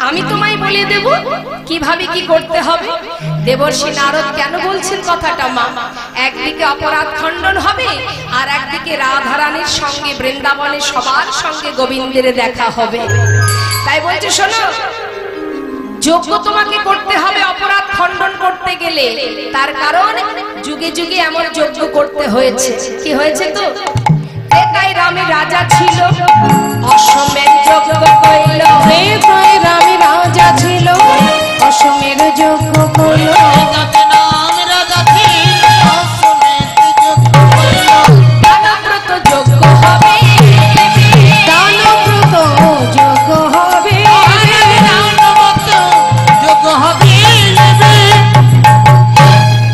আমি তোমায় বলে দেব, কিভাবে কি করতে হবে। দেবর্ষি নারদ কেন বলছেন কথাটা মা? একদিকে অপরাধ খণ্ডন হবে, আর একদিকে রাধারানীর সঙ্গে বৃন্দাবনে সবার সঙ্গে গোবিন্দের দেখা হবে। তাই বলছে শোনো, যজ্ঞ তোমাকে করতে হবে অপরাধ খণ্ডন করতে গেলে। তার কারণ যুগে যুগে এমন যজ্ঞ করতে হয়েছে। কি হয়েছে তো? তাই রামে রাজা ছিল, অশ্বমেধ যজ্ঞ কইল। তাই রামে রাজা ছিল, অশ্বমেধ যজ্ঞ কইল। দানব্রত যজ্ঞ হবে, দানব্রত যজ্ঞ হবে,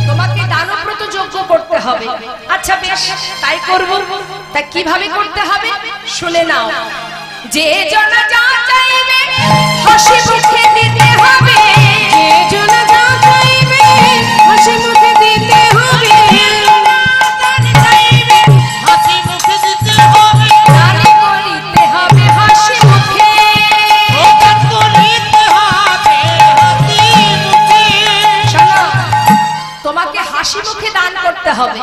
তোমাকে দানব্রত যজ্ঞ করতে হবে। আচ্ছা বেশ, তাই করব। তা কিভাবে করতে হবে শুনে নাও। যে জন যা চাইবে হাসি মুখে দিতে হবে, যে জন যা চাইবে হাসি মুখে দিতে হবে, দান করিতে হবে হাসি মুখে। শোনো, তোমাকে হাসি মুখে দান করতে হবে।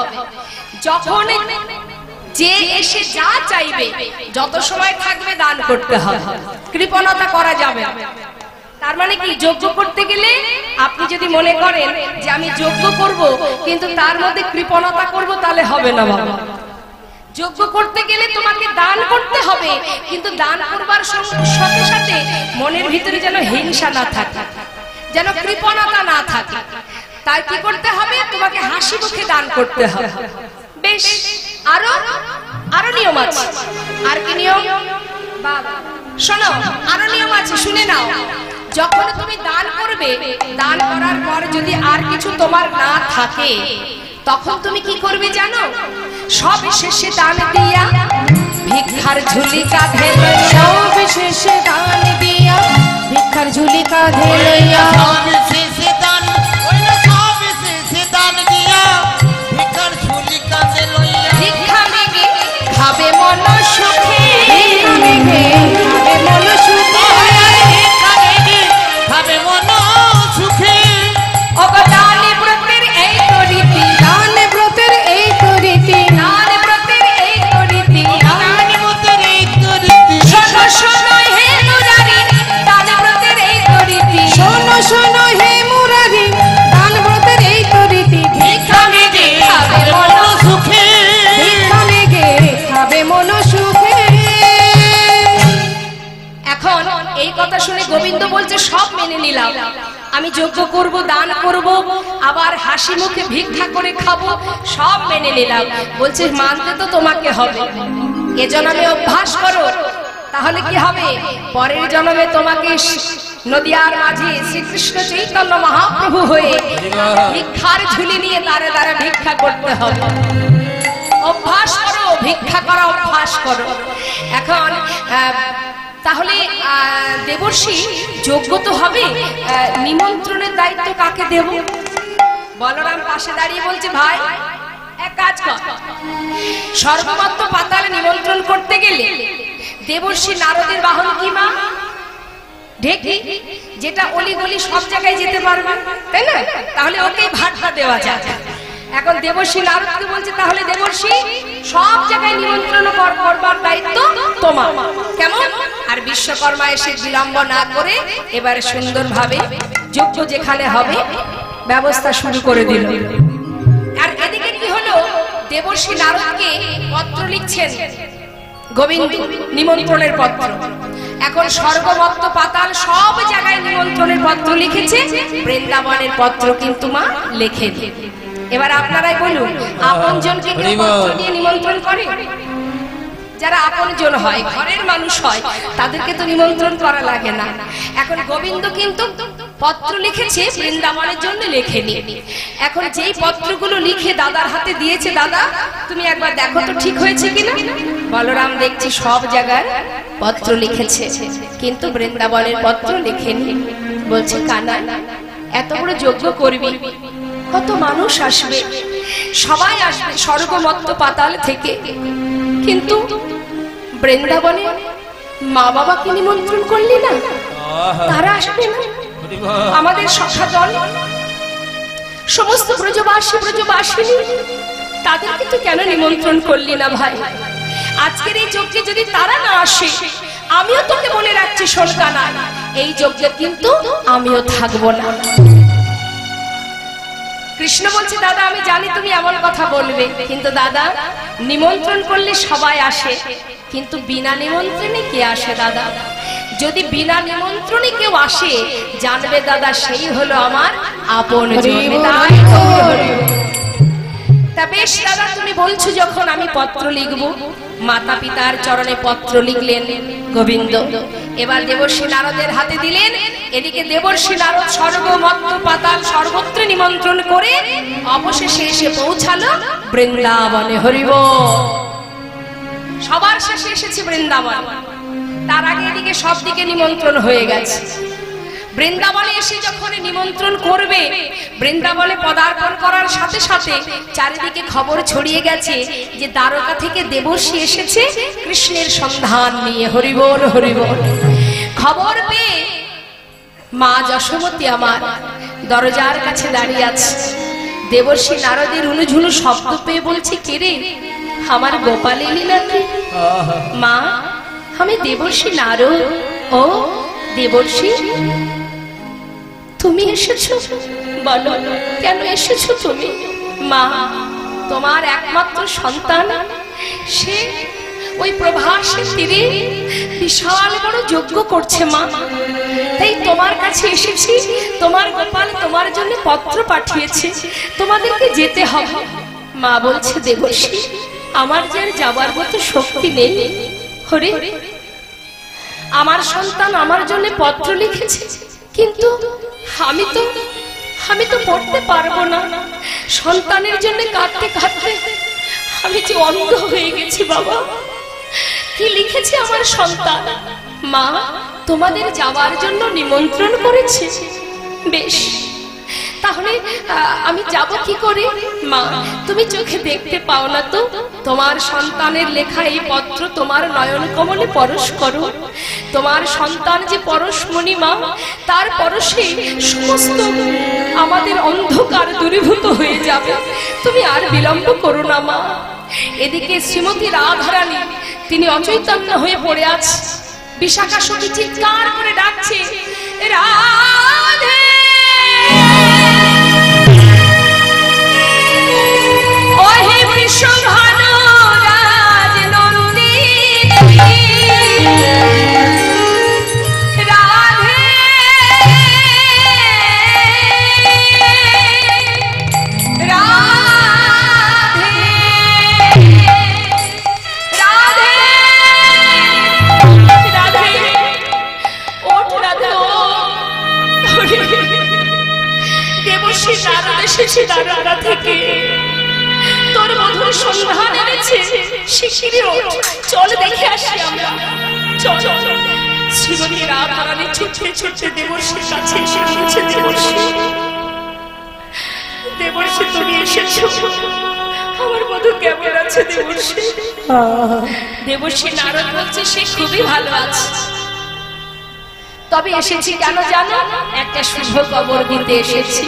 যখন যে এসে যা চাইবে, যত সময় থাকবে দান করতে হবে, কৃপণতা করা যাবে না। তার মানে কি, যজ্ঞ করতে গেলে আপনি যদি মনে করেন যে আমি যজ্ঞ করব কিন্তু তার মধ্যে কৃপণতা করব, তাহলে হবে না বাবা। যজ্ঞ করতে গেলে তোমাকে দান করতে হবে, কিন্তু দান করবার সাথে সাথে মনের ভিতরে যেন হিংসা না থাকে, যেন কৃপণতা না থাকে। তাই কি করতে হবে? তোমাকে হাসি মুখে দান করতে হবে। বেশ, আরো আরো নিয়ম আছে। আর কি নিয়ম? শোনো, আরো নিয়ম আছে, শুনে নাও। যখন তুমি দান করবে, দান করার পর যদি আর কিছু তোমার না থাকে, তখন তুমি কি করবে জানো? সব শেষে দান দিয়া ভিক্ষার ঝুলি কাঁধে লইয়া, সব শেষে দান দিয়া ভিক্ষার ঝুলি কাঁধে লইয়া, ভিক্ষা মেগে খাবে মন সুখে, ভিক্ষা মেঘে খাবে মন সুখে, ওগো দান ব্রতের এই করিতি, দান ব্রতের এই করিতি, দান ব্রতের এই করিতি। শোনো শোনো হে মুরারি, দান ব্রতের এই করিতি। শোনো শোনো হে মুরারি, দান ব্রতের এই করিতি। ভিক্ষা মেগে খাবে মন সুখে। ভিক্ষা মেঘে খাবে মন সুখে। এখন এই কথা শুনে গোবিন্দ বলছে, সব মেনে নিলাম, আমি যজ্ঞ করব, দান করব, আবার হাসি মুখে ভিক্ষা করে খাবো, সব মেনে নিলাম। বলছে মানতে তো তোমাকে হবে, এ জন্মে অভ্যাস করো, তাহলে কি হবে? পরের জন্মে তোমাকে নদিয়ার মাঝে শ্রীকৃষ্ণ চৈতন্য মহাপ্রভু হয়ে ভিক্ষার ঝুলি নিয়ে দ্বারে দ্বারে ভিক্ষা করতে হবে। অভ্যাস করো, ভিক্ষা করা অভ্যাস করো। এখন তাহলে দেবর্ষি যজ্ঞ তো হবে, নিমন্ত্রণের দায়িত্ব কাকে দেব? বলরাম পাশে দাঁড়িয়ে বলছে, ভাই এক কাজ কর, সর্বমত্ত পাতালে নিমন্ত্রণ করতে গেলে দেবর্ষি নারদের বাহন কি মা? ঢেকি, যেটা অলিগলি সব জায়গায় যেতে পারবে, তাই না? তাহলে ওকে ভাটটা দেওয়া যায়। এখন দেবর্ষি নারদকে বলছে, তাহলে দেবর্ষি সব জায়গায় নিমন্ত্রণ করবার দায়িত্ব তোমার। কেমন? আর বিশ্বকর্মা এসে বিলম্ব না করে এবারে সুন্দরভাবে যজ্ঞ যেখানে হবে ব্যবস্থা শুরু করে দিল। আর এদিকে কি হলো? দেবর্ষি নারদকে পত্র লিখছেন, গোবিন্দ নিমন্ত্রণের পত্র। এখন স্বর্গমত্ত পাতাল সব জায়গায় নিমন্ত্রণের পত্র লিখেছে, বৃন্দাবনের পত্র কিন্তু মা লেখেনি। এবার আপনারাই বলুন, আপনজনকে কেউ পত্র দিয়ে নিমন্ত্রণ করে? যারা আপনজন হয়, ঘরের মানুষ হয়, তাদেরকে তো নিমন্ত্রণ করা লাগে না। এখন গোবিন্দ কিন্তু পত্র লিখেছে, বৃন্দাবনের জন্য লেখেনি। এখন যেই পত্রগুলো লিখে দাদার হাতে দিয়েছে, দাদা তুমি একবার দেখো তো ঠিক হয়েছে কিনা। বলরাম দেখছি সব জায়গায় পত্র লিখেছে, কিন্তু বৃন্দাবনের পত্র লেখেনি। বলছে কানা, এত বড় যজ্ঞ করবি, কত মানুষ আসবে, সবাই আসবে স্বর্গমত্ত পাতাল থেকে, কিন্তু বৃন্দাবনে মা বাবাকে নিমন্ত্রণ করলি না, তারা আসবে না। আমাদের সখা দল সমস্ত ব্রজবাসিনী, তাদেরকে তো কেন নিমন্ত্রণ করলি না ভাই? আজকের এই যজ্ঞে যদি তারা না আসে, আমিও তোকে মনে রাখছি শোন কানা, এই যজ্ঞে কিন্তু আমিও থাকবো না। কৃষ্ণ বলছে, দাদা আমি জানি তুমি এমন কথা বলবে, কিন্তু দাদা নিমন্ত্রণ করলে সবাই আসে, কিন্তু বিনা নিমন্ত্রণে কে আসে দাদা? যদি বিনা নিমন্ত্রণে কেউ আসে, জানবে দাদা সেই হলো আমার আপন জন। তা বেশ দাদা, তুমি বলছো যখন আমি পত্র লিখবো। মাতা পিতার চরণে পত্র লিখলেন গোবিন্দ। এবার দেবর্ষি নারদের হাতে দিলেন। এদিকে দেবর্ষি নারদ স্বর্গমত্ত পাতাল সর্বত্র নিমন্ত্রণ করে অবশেষে এসে পৌঁছালো বৃন্দাবনে। হরিব, সবার শেষে এসেছে বৃন্দাবন। তার আগে এদিকে সব দিকে নিমন্ত্রণ হয়ে গেছে। বৃন্দাবনে এসে যখন নিমন্ত্রণ করবে, বৃন্দাবনে পদার্পণ করার সাথে সাথে চারিদিকে খবর ছড়িয়ে গেছে যে দ্বারকা থেকে দেবর্ষি এসেছে কৃষ্ণের সন্ধান নিয়ে। হরিবোল হরিবোল। খবর পেয়ে মা যশোমতী আমার দরজার কাছে দাঁড়িয়ে আছে। দেবর্ষি নারদের উনুঝুনু শব্দ পেয়ে বলছে, কে রে, আমার গোপাল এলি নাকি? মা, আমি দেবর্ষি নারদ। ও দেবর্ষি, তুমি এসেছো? বলো কেন এসেছো তুমি? মা, তোমার একমাত্র সন্তান সে ওই প্রভাসের তীরে বিশাল বড় যজ্ঞ করছে মা, তাই তোমার কাছে এসেছি। তোমার গোপাল তোমার জন্য পত্র পাঠিয়েছে, তোমাদেরকে যেতে হবে। মা বলছে, দেবর্ষি আমার যে যাবার মতো শক্তি নেই। হরে, আমার সন্তান আমার জন্য পত্র লিখেছে, কিন্তু আমি তো পড়তে পারবো না। সন্তানের জন্য কাঁদতে কাঁদতে আমি যে অন্ধ হয়ে গেছি বাবা। কি লিখেছে আমার সন্তান? মা, তোমাদের যাওয়ার জন্য নিমন্ত্রণ করেছে। বেশ, তাহলে আমি যাব কি করে? মা, তুমি চোখে দেখতে পাও না তো? তোমার সন্তানের লেখা এই পত্র তোমার নয়ন কমলে পরশ করো। তোমার সন্তান যে পরশমণি মা, তার পরশে সমস্ত আমাদের অন্ধকার দূরীভূত হয়ে যাবে। তুমি আর বিলম্ব করো না মা। এদিকে শ্রীমতী রাধারানী তিনি অচৈতন্য হয়ে পড়ে আছে। বিশাখা সখী চিৎকার করে ডাকছে, রাধে ওহে বৃষভানু রাজনন্দিনী, রাধে রাধে রাধে রাধে, ওঠ রাধে। দেবর্ষি নারদ এসেছে দ্বারকা থেকে, তোর মধুর সন্ধান এনেছে। শিগগিরই ওঠ, চল দেখে আসি আমরা, চল। শ্রীমতী রাধারানী ছুটতে ছুটতে দেবর্ষির কাছে এসে বলছে, দেবর্ষি তুমি এসেছো, আমার মধু কেমন আছে দেবর্ষি? দেবর্ষি নারদ বলছে, সে খুবই ভালো আছে, তবে এসেছি কেন জানো? একটা শুভ খবর দিতে এসেছি।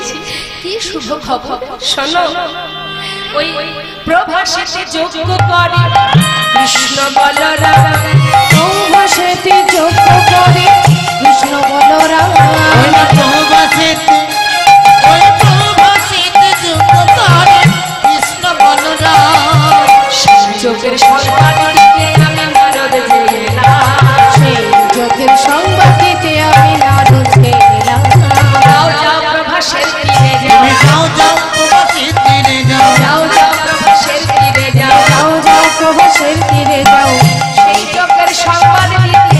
কি শুভ খবর? শোনো, ওই প্রভাসেতে যজ্ঞ করে কৃষ্ণ বলরাম, প্রভাসেতে যজ্ঞ করে কৃষ্ণ বলরাম, প্রভাসেতে যজ্ঞ করে কৃষ্ণ বলরাম। সংবাদ দিতে আমি নারদ যে এলাম, সেই যজ্ঞের সংবাদ দিতে আমি নারদ এলাম। যাও যাও প্রভাসের তীরে যাও, তুমি যাও যাও প্রবাসের তীরে যাও, যাও যাও প্রভাসের তীরে যাও, যাও যাও প্রভাসের তীরে যাও, সেই যজ্ঞের সংবাদ দিতে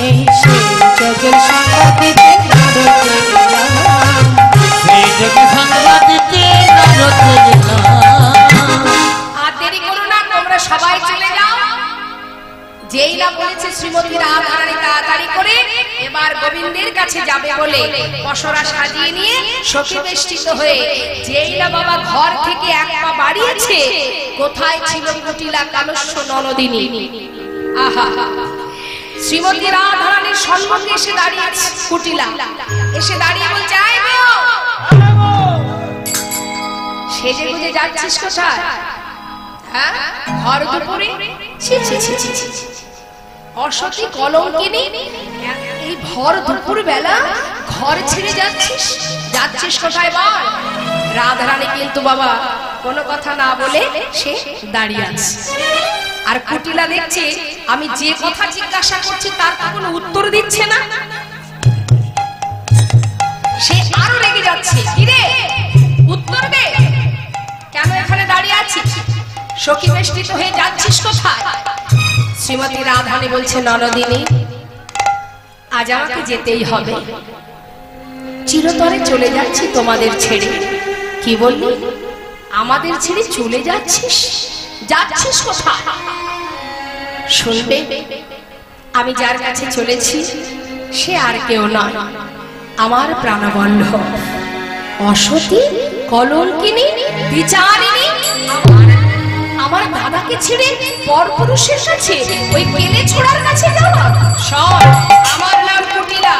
এই সেই যজ্ঞের সংবাদ দিতে নারদ এলাম। সেই যোগে সংবাদ দিতে নারদ গেলাম। আর দেরি করো না, তোমরা সবাই চলে যাও। যেই না বলেছে শ্রীমতী রাধারানী তাড়াতাড়ি করে এবার গোবিন্দের কাছে যাবে বলে পসরা সাজিয়ে নিয়ে সখী বেষ্টিত হয়ে যেই না বাবা ঘর থেকে এক পা বাড়িয়েছে, কোথায় ছিল কুটিলা কালস্য ননদিনী। আহা, শ্রীমতী রাধারানীর সম্মুখে এসে দাঁড়িয়েছে কুটিলা, এসে দাঁড়িয়ে বলছে, আয় গো, সেজে গুজে যাচ্ছিস কোথায়? হ্যাঁ, ঘর দুপুরে? ছি ছি ছি ছি ছি ছি। অসতী কলঙ্কিনী, এই ভর দুপুর বেলা ঘর ছেড়ে যাচ্ছিস? যাচ্ছিস কোথায় বল? রাধারানী কিন্তু বাবা কোনো কথা না বলে সে দাঁড়িয়ে আছে। আর কুটিলা দেখছে আমি যে কথা জিজ্ঞাসা করছি তার কোনো উত্তর দিচ্ছে না, সে আরো রেগে যাচ্ছে। কিরে, উত্তর দে, কেন এখানে দাঁড়িয়ে আছিস? সখী বেষ্টিত হয়ে যাচ্ছিস কোথায়? শ্রীমতী রাধারানী বলছে, ননদিনী, আজ আমাকে যেতেই হবে, চিরতরে চলে যাচ্ছি তোমাদের ছেড়ে। কি বললি? আমাদের ছেড়ে চলে যাচ্ছিস? যাচ্ছিস কোথায়? শুনবে, আমি যার কাছে চলেছি সে আর কেউ নয়, আমার প্রাণবল্লভ, অসতী কলঙ্কিনী বিচারিণী, আমার দাদাকে ছেড়ে পরপুরুষের কাছে, ওই কেলে ছোড়ার কাছে যাওয়া। শোন, আমার নাম কুটিলা,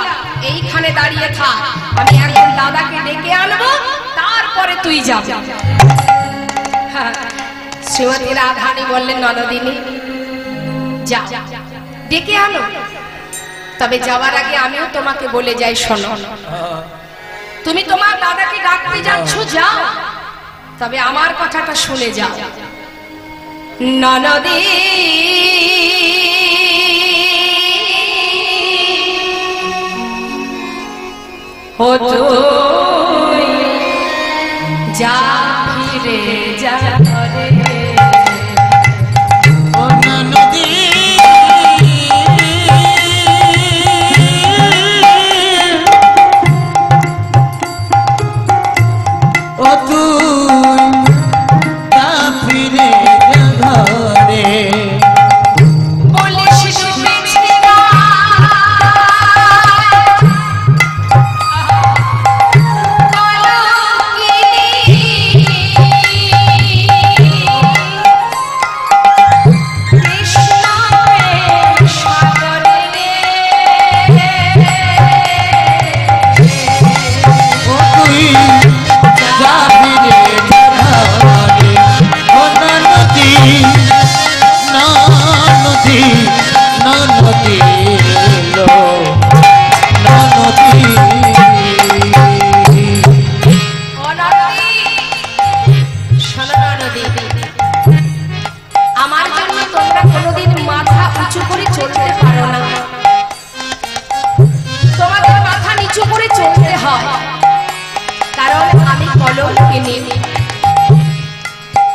এইখানে দাঁড়িয়ে থাক, আমি এখন দাদাকে ডেকে আনবো, তারপরে তুই যাবি। হ্যাঁ, শ্রীমতী রাধারানী বললেন, ননদিনী যা, ডেকে আনো, তবে যাওয়ার আগে আমিও তোমাকে বলে যাই, শোনো, তুমি তোমার দাদাকে ডাকতে যাচ্ছ যাও, তবে আমার কথাটা শুনে যাও। ননদী ও তুই যা ফিরে যা ঘরে, ও নদী ও তুই যা ফিরে যা ঘরে, বলিস ডুবেছে না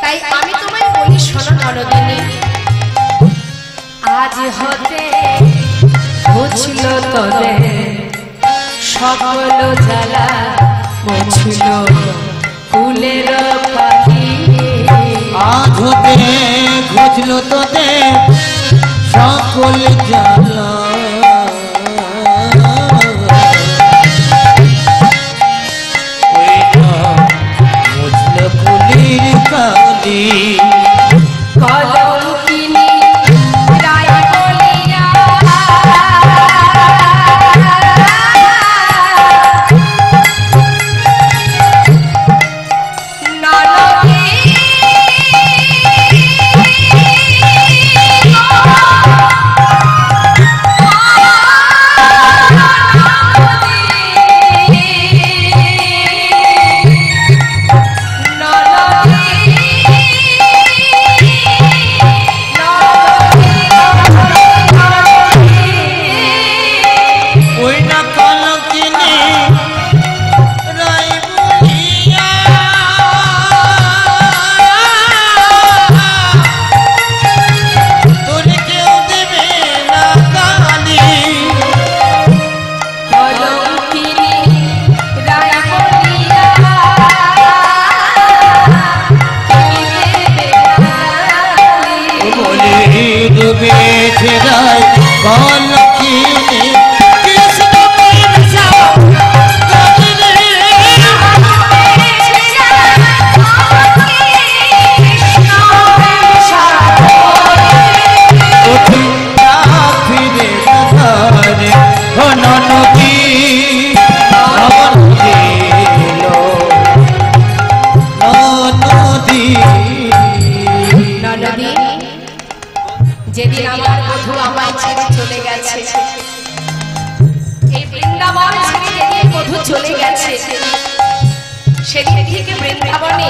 তাই আমি তোমায় বলি, শোনো ননদিনী, আজ হতে বুঝল তোদের সকল জ্বালা, বুঝল ফুলের পাখি, আজ হতে ঘুচলো তোদের সকল জ্বালা, মুছলো ফুলের কালি, কলঙ্কিনী রায় বলিয়া ননদী যেদিন আমার বধূ আমায় ছেড়ে চলে গেছে, এই বৃন্দাবন ছেড়ে যেদিন বধূ চলে গেছে, সেদিন থেকে বৃন্দাবনে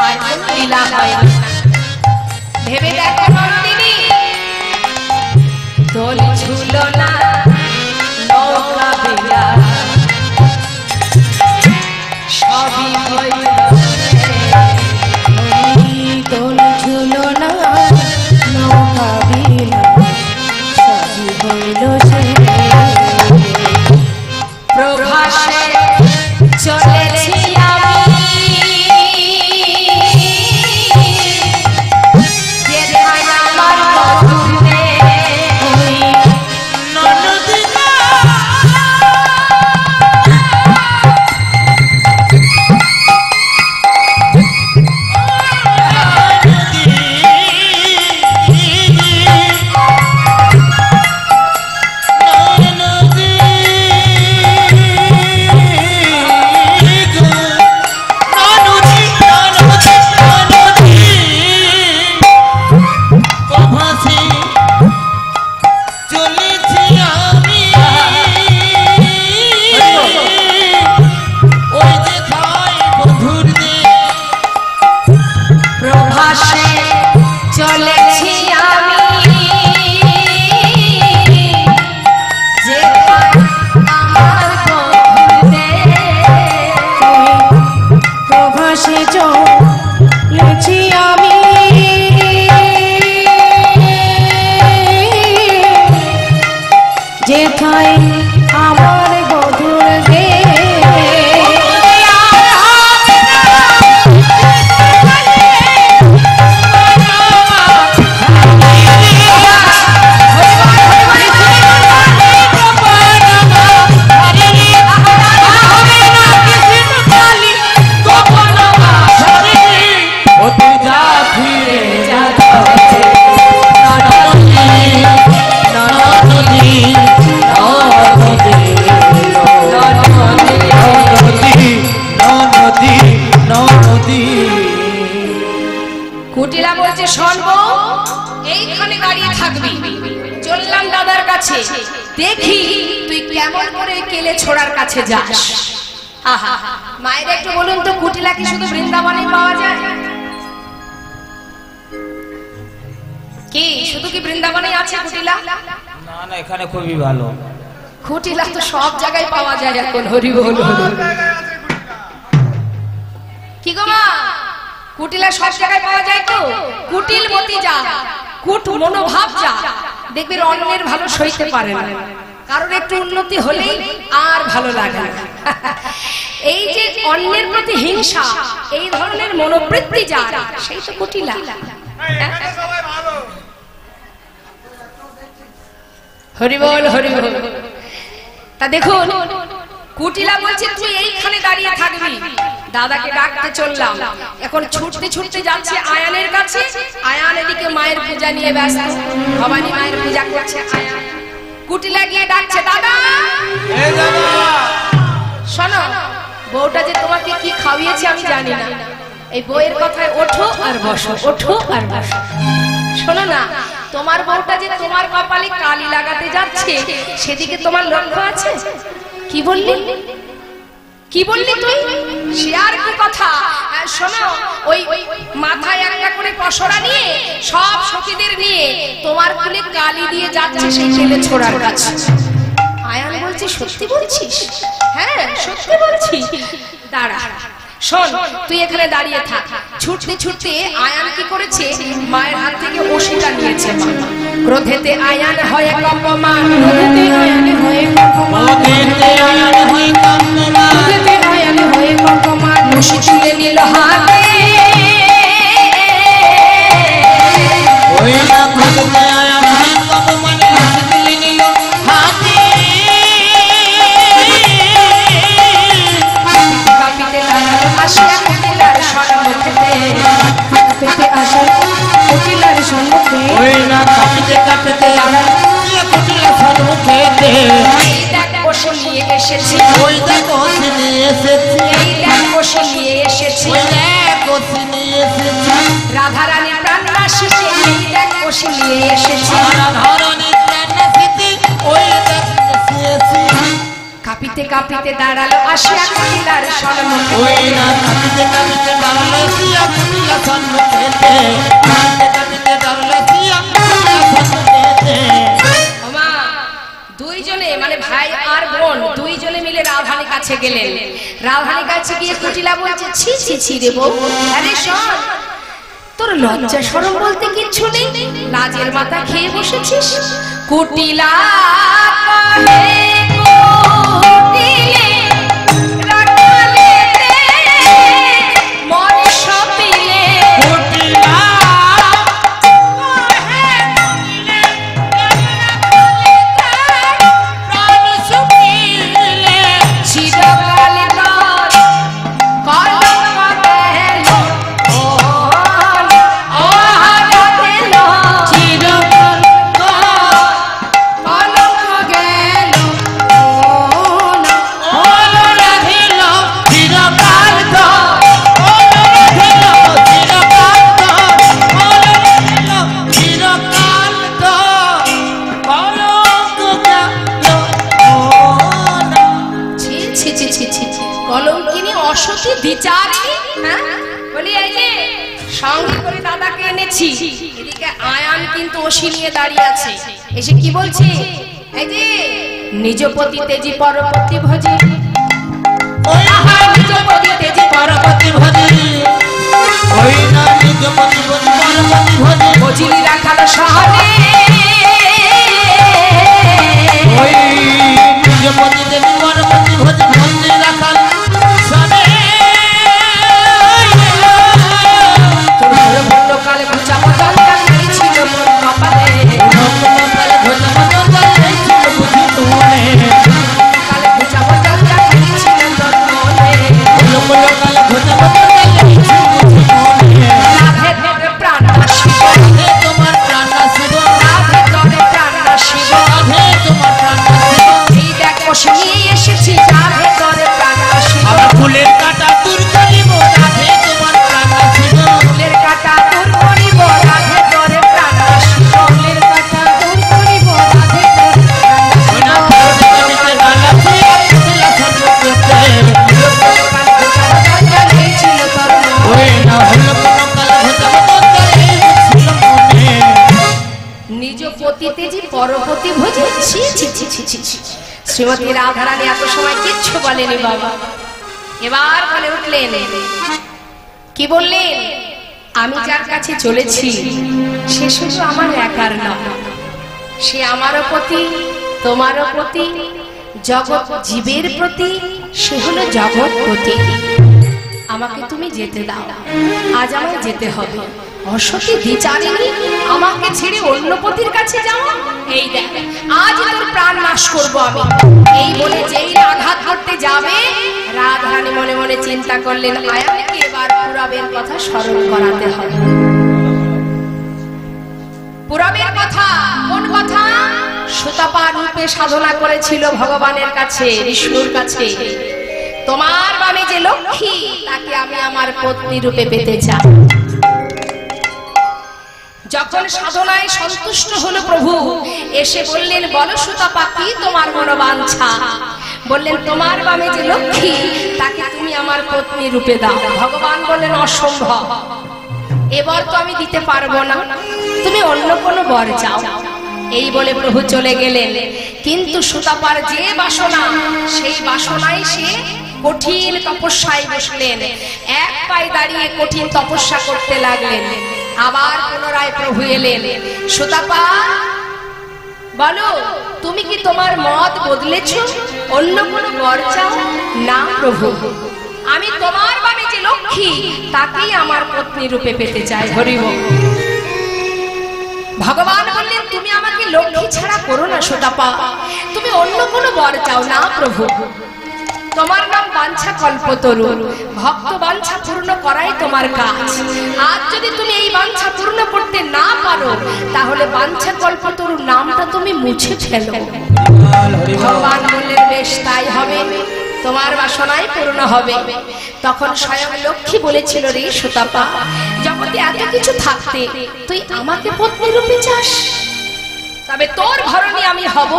আর কোনো লীলা হয় না। ভেবে দেখো নন্দিনী, দোল ঝুলো না নৌকা বেলা, সবই হইল দোল ঝুলো না নৌকা বিনা, সবই হইল সে। প্রভাসে চলেছি আমি, যেথায় আমার বধূ নেই। প্রভাসে চলেছি আমি, যেথায় আমার বধূ নেই। প্রভাসে চলেছি আমি, যেথায় আমার বধূর গে। কুটিলা বলছে, শোন বউ, এইখানে দাঁড়িয়ে থাকবি। চললাম দাদার কাছে, দেখি তুই কেমন করে কেলে ছোড়ার কাছে যাস। আহা, মায়ের একটু বলুন তো, কুটিলা কি শুধু বৃন্দাবনে পাওয়া যায়? কি শুধু কি বৃন্দাবনে আছে কুটিলা? না না, এখানে খুবই ভালো। কুটিলা তো সব জায়গায় পাওয়া যায় এখন। হরি বল। কি গো মা, কুটিলা সব জায়গায় পাওয়া যায় তো? কুটিল মতি যা, কুট মনোভাব যা, দেখবি অন্যের ভালো সইতে পারে না, কারণ একটু উন্নতি হলেই আর ভালো লাগে না। এই যে অন্যের প্রতি হিংসা, এই ধরনের মনোবৃত্তি যার, সেই তো কুটিলা। হরি বল, হরি বল। তা দেখুন, কুটিলা বলছে তুই এইখানে দাঁড়িয়ে থাকবি। দাদাকে ডাকতে চললাম, এখন ছুটতে ছুটতে যাচ্ছে আয়ানের কাছে। আয়ান এদিকে মায়ের পূজা নিয়ে ব্যস্ত, ভবানী মায়ের পূজা করছে আয়ান। কুটিলা গিয়ে ডাকছে, দাদা শোনো, বউটা যে তোমাকে কি খাওয়িয়েছে আমি জানি না, এই বউয়ের কথায় ওঠো আর বসো, ওঠো আর বসো। শোনো না, তোমার বউটা যে তোমার কপালে কালি লাগাতে যাচ্ছে, সেদিকে তোমার লক্ষ্য আছে? কি বললি, কি বললি তুই? সে আর কি কথা? শোনো, ওই মাথায় একটা করে পসরা নিয়ে সব সখীদের নিয়ে তোমার কোলে কালি দিয়ে যাচ্ছে সেই ছেলে ছোড়ার কাছে। আয়ান বলছি, সত্যি বলছিস? হ্যাঁ সত্যি বলছি। দাঁড়া, শোন, তুই এখানে দাঁড়িয়ে থাক। ছুটতে ছুটতে আয়ান কি করেছে, মায়ের হাত থেকে ওষিটা নিয়েছে। ক্রোধেতে আয়ান হয়ে কম্পমান, ক্রোধেতে আয়ান হয়ে কম্পমান, ক্রোধেতে আয়ান হয়ে কম্পমান, ক্রোধেতে আয়ান হয়ে কম্পমান, ওষি ছুঁড়ে নিল হাতে। ওই না ক্রোধেতে আয়ান হয়ে কম্পমান, তুলে নিল হাতে। কাঁপিতে লাগলো আসিয়া কুটিলার সম্মুখেতে, কাঁপিতে আসে কুটিলার সম্মুখে। ওই না কাঁপিতে কাঁপিতে আয়ান কুটিলা সম্মুখেতে। এই দেখ বসে নিয়ে এসেছি, ওই দেখো তিনি এসেছি, এই দেখ বসে নিয়ে এসেছি, ওই দেখো তিনি এসেছি। রাধারানী প্রাণ রাশিতে এই দেখ কষি নিয়ে এসেছি। কাঁপিতে কাঁপিতে দাঁড়ালো আসিয়া কুটিলার সম্মুখে। ওমা, দুইজনে মানে ভাই আর বোন দুইজনে মিলে রাধার কাছে গেলেন। রাধার কাছে গিয়ে কুটিলা বলছে, ছি ছি ছি রে বউ, আরে শোন, তোর লজ্জা শরম বলতে কিচ্ছু নেই, লাজের মাথা খেয়ে বসেছিস। কুটিলা সঙ্গে করে দাদাকে এনেছি। এদিকে আয়ান কিন্তু ওসি নিয়ে দাঁড়িয়ে আছে, এসে কি বলছে, এই যে নিজ পতি তেজি পরপতি ভজি, নিজ পতি তেজি পরপতি ভজি, ওই না নিজ পতি পরপতি ভজি, ভজিলি রাখালো শহরে, ওই নিজ পতি তেজি পরপতি ভজি, ভজিলি রাখালো শহরে। কালে ঘুচা মজল ছিল মোর কপালে, কালে ঘুচা মজল ছিল বুঝি তোরে, কালে ঘুচা মজল ছিল তোর মনে, কালে ঘুচা মজল ছিল বুঝি তোরে। রাধে তোরে প্রাণ শিব, রাধে তোমার প্রাণ শিব, রাধে তোরে প্রাণ শিব, রাধে তোমার প্রাণ শিব। এই দেখ কষে নিয়ে এসেছি, রাধে তোরে প্রাণ শিব। আমার ফুলের কাটা দূর করিব, রাধে তোমার প্রাণ শিব, ফুলের কাটা দূর করিব, রাধে তোরে প্রাণ শিব, ফুলের কাটা দূর করিব, রাধে তোরে নিজ পতিতে যে পরপতি ভোজে। শ্রীমতী রাধারানী এত সময় কিচ্ছু বলেনি বাবা, এবার বলে উঠলেন, কি বললেন, আমি যার কাছে চলেছি সে শুধু আমার একার নয়, সে আমারও প্রতি, তোমারও প্রতি, জগৎ জীবের প্রতি, সে হলো জগৎ প্রতি। আমাকে তুমি যেতে দাও, আজ আমায় যেতে হবে। অসতী দ্বিচারিণী আমাকে ছেড়ে অন্য পতির কাছে যাও, এই দেখ আজ তোর প্রাণ নাশ করবো আমি। এই বলে যেই আঘাত করতে যাবে, রাধারানী মনে মনে চিন্তা করলেন, আয়ানকে এবার পুরাবের কথা স্মরণ করাতে হবে। পুরাবের কথা, কোন কথা? সুতপা রূপে সাধনা করেছিল ভগবানের কাছে, বিষ্ণুর কাছে। তোমার বামে যে লক্ষ্মী, তাকে আমি আমার পত্নী রূপে পেতে চাই। যখন সাধনায় সন্তুষ্ট হলো প্রভু, এসে বললেন, বলো সুতপা কি তোমার মনোবাঞ্ছা? বললেন, তোমার বামে যে লক্ষ্মী, তাকে তুমি আমার পত্নী রূপে দাও। ভগবান বললেন, অসম্ভব, এবার তো আমি দিতে পারবো না, তুমি অন্য কোনো বর চাও। এই বলে প্রভু চলে গেলেন। কিন্তু সুতপার যে বাসনা, সেই বাসনায় সে কঠিন তপস্যায় বসলেন। এক পায়ে দাঁড়িয়ে কঠিন তপস্যা করতে লাগলেন। আবার পুনরায় প্রভু এলেন, সুতপা বলো, তুমি কি তোমার মত বদলেছো? অন্য কোনো বর চাও? না প্রভু, আমি তোমার বামে যে লক্ষ্মী, তাকেই আমার পত্নী রূপে পেতে চাই। হরি বল। ভগবান বললেন, তুমি আমাকে লক্ষ্মী ছাড়া করো না সুতপা, তুমি অন্য কোনো বর চাও। না প্রভু, তোমার নাম বাঞ্ছা কল্পতরু, ভক্ত বাঞ্ছা পূর্ণ করাই তোমার কাজ। আজ যদি তুমি এই বাঞ্ছা পূর্ণ করতে না পারো, তাহলে বাঞ্ছা কল্পতরু নামটা তুমি মুছে ফেলো। ভগবান বললেন, বেশ তাই হবে। তোমার বাসনাই পূর্ণ হবে। তখন স্বয়ং লক্ষ্মী বলেছিল, রে সুতাপা, জগতে এত কিছু থাকতে তুই আমাকে পত্নী রূপে চাস, তবে তোর ধরনী আমি হব,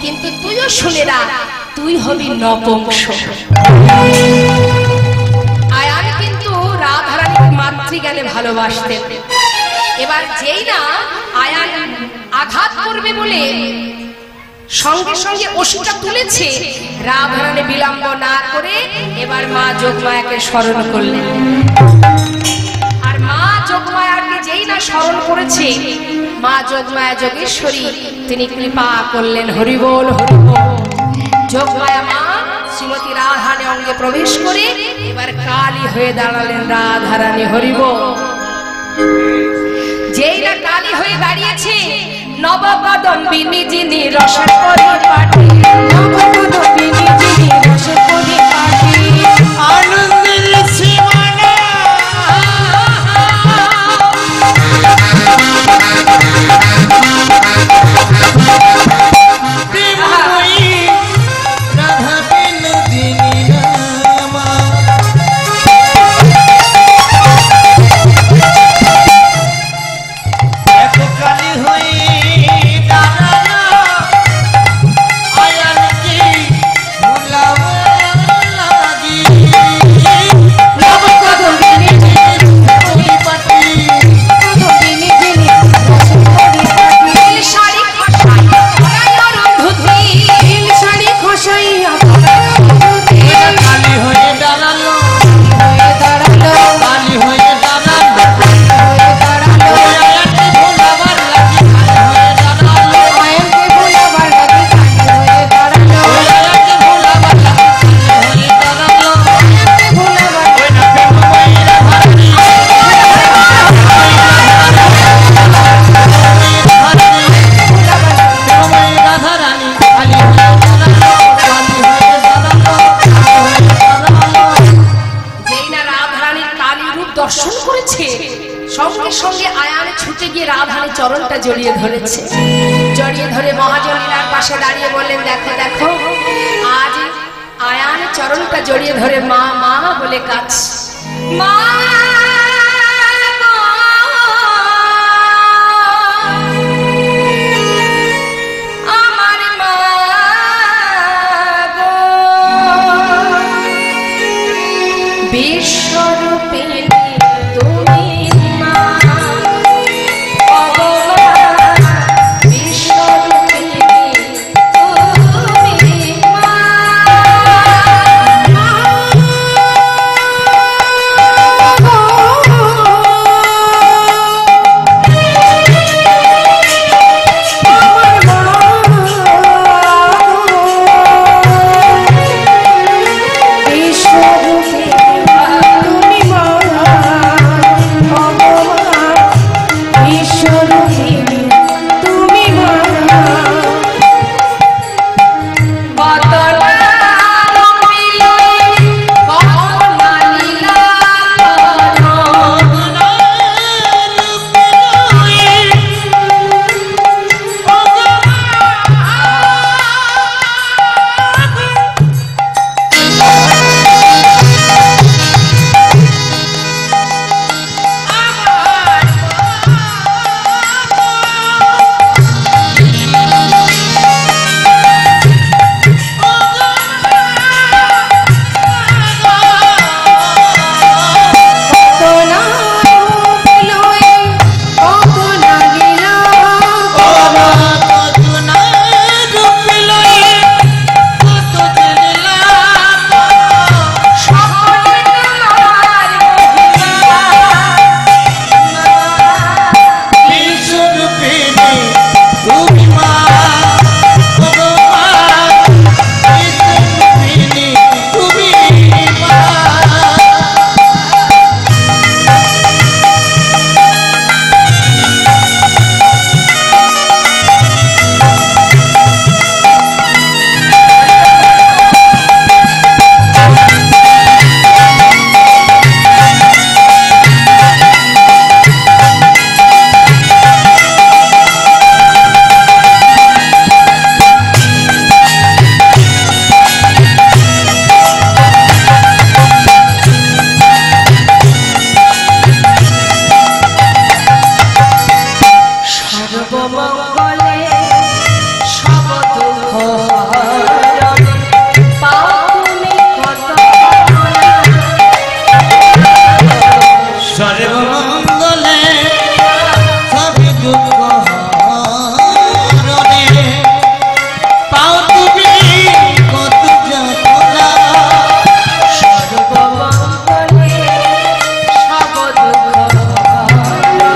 কিন্তু তুইও শুনে রাখ, তুই হবি নপুংস। আয়ান কিন্তু রাধারানীকে মাতৃজ্ঞানে ভালোবাসতেন। এবার যেই না আয়ান আঘাত করবে বলে সঙ্গে সঙ্গে ওষুধটা তুলেছে, রাধারানী বিলম্ব না করে এবার মা যোগমায়াকে স্মরণ করলেন। আর মা যোগমায়াকে যেই না স্মরণ করেছে, মা যোগমায়া যোগেশ্বরী তিনি কৃপা করলেন। হরি বল হরি বল। যোগমায়া মা শ্রীমতী রাধারানী অঙ্গে প্রবেশ করে এবার কালী হয়ে দাঁড়ালেন রাধারানী। হরি বল। যেই না কালী হয়ে দাঁড়িয়েছে, নবকদম্বিনী যিনি রসের পরিপাটি, নবকদম্বিনী যিনি রসের পরিপাটি, আনন্দের সীমানা প্রেমময়ী রাধা বিনোদিনী নামা। এত কালী হয়ে দাঁড়ালো, আয়ানকে ভুলাবো লাগি। নবকদম্বিনী পরিপাটি কদম্বিনী যিনি রসের পরিপাটি, নীল শাড়ি খসাইয়া ধুতি, নীল শাড়ি খসাইয়া ধুতি, কালী হয়ে দাঁড়ালো, হয়ে দাঁড়ালো, কালী হয়ে দাঁড়ালো, হয়ে দাঁড়ালো, আয়ানকে ভুলাবার লাগি হয়ে দাঁড়ালো, আয়ানকে ভুলাবার লাগি হয়ে দাঁড়ালো, আয়ানকে ভুলাবার লাগি হয়ে দাঁড়ালো। আয়ানকে ভুলাবার ওই না প্রেমময়ী রাধারানী, প্রেমময়ী রাধারানী, কালী হয়ে দাঁড়ালো, কালী হয়ে দাঁড়ালো, কালী হয়ে দাঁড়ালো। যেই না রাধারানীর কালী রূপ দর্শন করেছে, সঙ্গে সঙ্গে আয়ান ছুটে গিয়ে রাধারানীর চরণটা জড়িয়ে ধরেছে। জড়িয়ে ধরে মহাজনীর পাশে দাঁড়িয়ে বললেন, দেখো দেখো, আজ আয়ান চরণটা জড়িয়ে ধরে মা মা বলে কাঁদছে। মা গো, আমার মা গো, বিশ্বরূপিণী তুমি মা, ভগবান বিশ্বরূপিণী তুমি মা। বিশ্বরূপিণী সর্বমঙ্গলে সব দুঃখ হরণে পাও তুমি কত সর্বমঙ্গলে সব দুঃখ হরণে পাও তুমি কত যন্ত্রণা। সর্বমঙ্গলে সব দুঃখ হরণে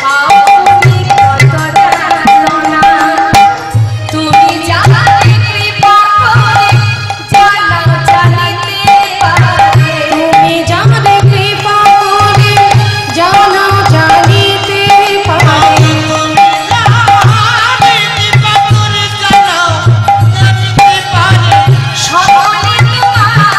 পাও তুমি কত যন্ত্রণা। তুমি জানাতে কৃপা করে জানাও জানিতে পারে। তুমি জানলে কৃপা করে জানো জানিতে পারে। সকলে তোমার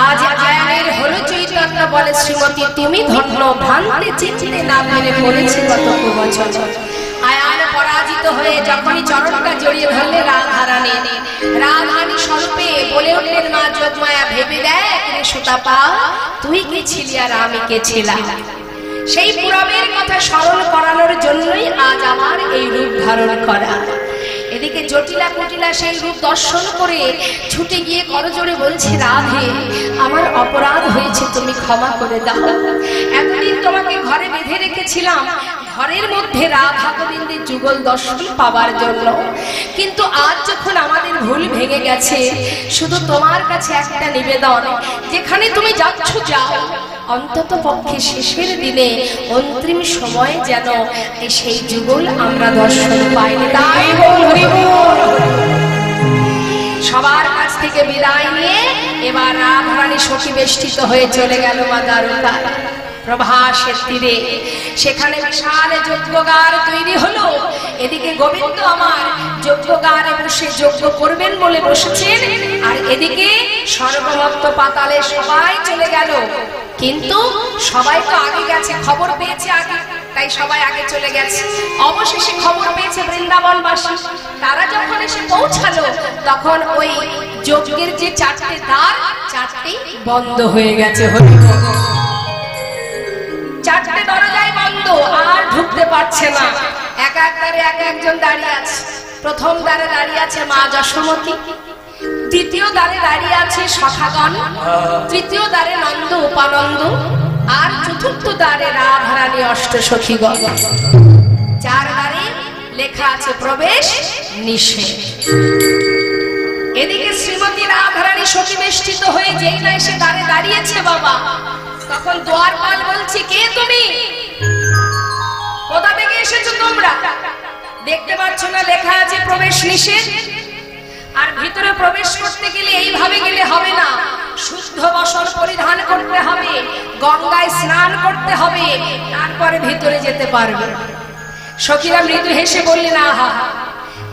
আজ আয়ানের হলো চৈতন্য বলে শ্রীমতী তুমি ধন্য ভ্রান্তি চিন্তিতে না মেনে পড়েছে কত বছর। আয়ান পরাজিত হয়ে যখনই চরণটা জড়িয়ে ধরলে রাধারানী, রাধারানী স্বল্পে বলে উঠলেন মা যোগমায়া ভেবে দেখ রে সুতাপা, তুই কে ছিলি আর আমি কে ছিলাম। সেই পুরবের কথা স্মরণ করানোর জন্যই আজ আমার এই রূপ ধারণ করা। এদিকে জটিলা কুটিলা সেই রূপ দর্শন করে ছুটে গিয়ে করজোড়ে বলছে রাধে আমার অপরাধ হয়েছে, তুমি ক্ষমা করে দাও। এতদিন তোমাকে ঘরে বেঁধে রেখেছিলাম ঘরের মধ্যে রাধা গোবিন্দের যুগল দর্শন পাবার জন্য, কিন্তু আজ যখন আমাদের ভুল ভেঙে গেছে শুধু তোমার কাছে একটা নিবেদন, যেখানে তুমি যাচ্ছ যাও, অন্তত পক্ষে শেষের দিনে অন্তিম সময়ে যেন সেই যুগল আমরা দর্শন পাই। তাই বল হরি বল। সবার কাছ থেকে বিদায় নিয়ে এবার রাধারানী সখী বেষ্টিত হয়ে চলে গেল মা দ্বারকা প্রভাসের তীরে। সেখানে বিশাল যজ্ঞগার তৈরি হলো। এদিকে গোবিন্দ আমার যজ্ঞগারে বসে যজ্ঞ করবেন বলে বসেছেন, আর এদিকে সর্বমত্ত পাতালে সবাই চলে গেল। কিন্তু সবাই তো আগে গেছে, খবর পেয়েছে আগে, তাই সবাই আগে চলে গেছে। অবশেষে খবর পেয়েছে বৃন্দাবনবাসী, তারা যখন এসে পৌঁছালো তখন ওই যজ্ঞের যে চারটে দ্বার চারটেই বন্ধ হয়ে গেছে। হরি বল। চারটে দরজায় বন্ধ, আর ঢুকতে পারছে না। এক এক দ্বারে এক একজন দাঁড়িয়ে আছে। প্রথম দ্বারে দাঁড়িয়ে আছে মা যশোমতী, দ্বিতীয় দ্বারে দাঁড়িয়ে আছে সখাগণ, তৃতীয় দ্বারে নন্দ উপানন্দ, আর চতুর্থ দ্বারে রাধারানী অষ্টসখীগণ। চার দ্বারে লেখা আছে প্রবেশ নিষেধ। এদিকে শ্রীমতী রাধারানী সখী বেষ্টিত হয়ে যেই না এসে দ্বারে দাঁড়িয়েছে বাবা, তখন দ্বারপাল বলছে কে তুমি, কোথা থেকে এসেছো তোমরা? দেখতে পাচ্ছ না লেখা আছে প্রবেশ নিষেধ? আর ভিতরে প্রবেশ করতে গেলে এইভাবে গেলে হবে না, শুদ্ধ বস্ত্র পরিধান করতে হবে, গঙ্গায় স্নান করতে হবে, তারপরে ভিতরে যেতে পারবে। সখীরা মৃদু হেসে বললেন আহা,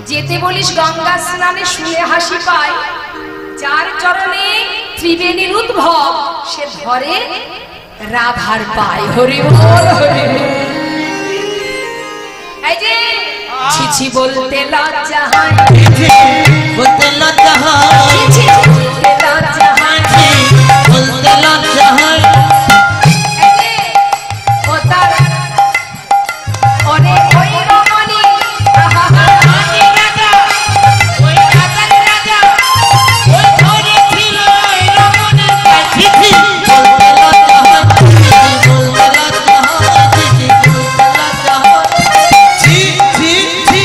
যেতে বলিস গঙ্গা স্নানে, শুনে হাসি পায়। যার চরণে ত্রিবেণীর উদ্ভব সে ধরে রাধার পায়। হরি বল হরি বল। এই যে ছিছি বলতে লজ্জা হয়, বলতে লজ্জা হয়, ছিছি বলতে লজ্জা হয়, বলতে লজ্জা হয়। এই যে ও তার অনেক ওই রমণী, আহা হা রানী রাজা, ওই রাজার রাজা, ওই ধরে ছিল ওই রমণীর কাছে। বলতে লজ্জা হয়, বলতে লজ্জা হয়, বলতে লজ্জা হয়। ছি ছি ছি।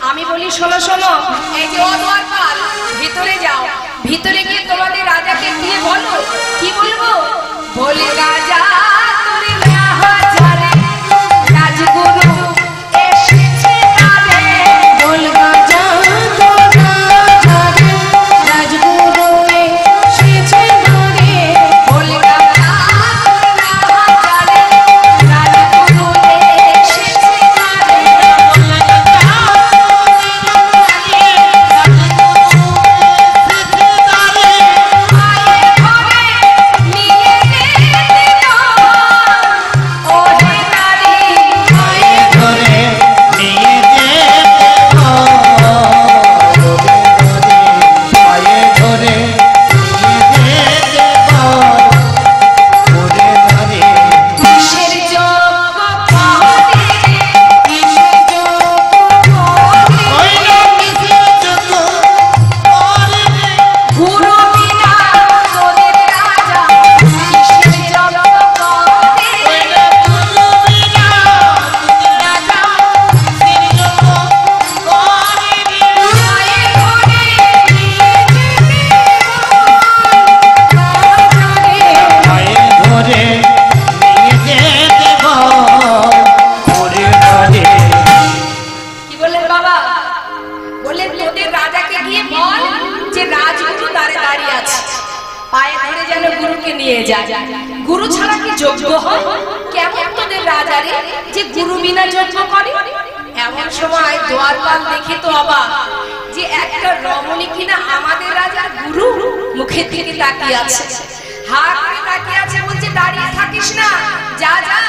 আমি বলি শোনো শোনো, এই যে ও দ্বারপাল, নিয়ে যায়। গুরু ছাড়া কি যোগ্য হয়? কেমন তোদের রাজারে যে গুরু বিনা যজ্ঞ করে? এমন সময় দ্বারপাল দেখে তো অবাক যে একটা রমণী কিনা আমাদের রাজার গুরু মুখের দিকে তাকিয়ে আছে, হা করে তাকিয়ে আছে, বলছে দাঁড়িয়ে থাকিস না, যা যা,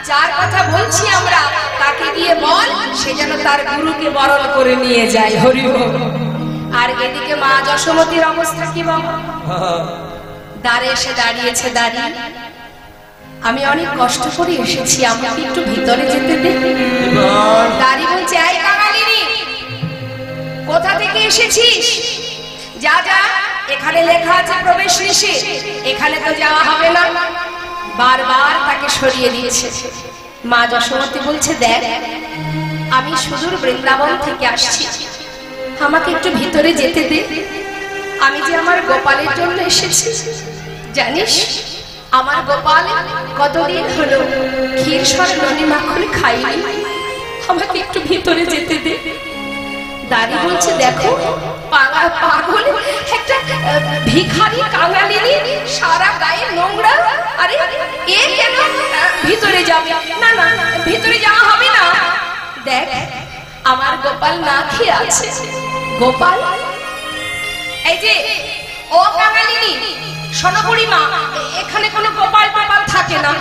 যার কথা বলছি আমরা তাকে দিয়ে বল সে যেন তার গুরুকে বরণ করে নিয়ে যায়। হরি বল। আর এদিকে মা যশোমতীর অবস্থা কি বাবা? দ্বারে এসে দাঁড়িয়েছে। দাঁড়িয়ে আমি অনেক কষ্ট করে এসেছি, আমাকে একটু ভিতরে যেতে দে। দাঁড়ি বলছে এই কাঙালিনী, কোথা থেকে এসেছিস? যা যা, এখানে লেখা আছে প্রবেশ নিষেধ, এখানে তো যাওয়া হবে না। বারবার তাকে সরিয়ে দিয়েছে। মা যশোমতী বলছে দেখ, আমি সুদূর বৃন্দাবন থেকে আসছি, আমাকে একটু ভিতরে যেতে দে। আমি যে আমার গোপালের জন্য এসেছি, জানিস আমার গোপাল কতদিন হলো ক্ষীর সর ননি মাখন খাইনি, আমাকে একটু ভিতরে যেতে দে। দাঁড়ি বলছে দেখো পাগল একটা ভিখারি কাঙালিনী, সারা গায়ে নোংরা, আরে এ কেন ভিতরে যাবে? না না, ভিতরে যাওয়া হবে না। দেখ আমার গোপাল না খেয়ে আছে। গোপাল এই যে, ও কাঙালিনী শোনো বুড়িমা, এখানে কোনো গোপাল টোপাল থাকে না,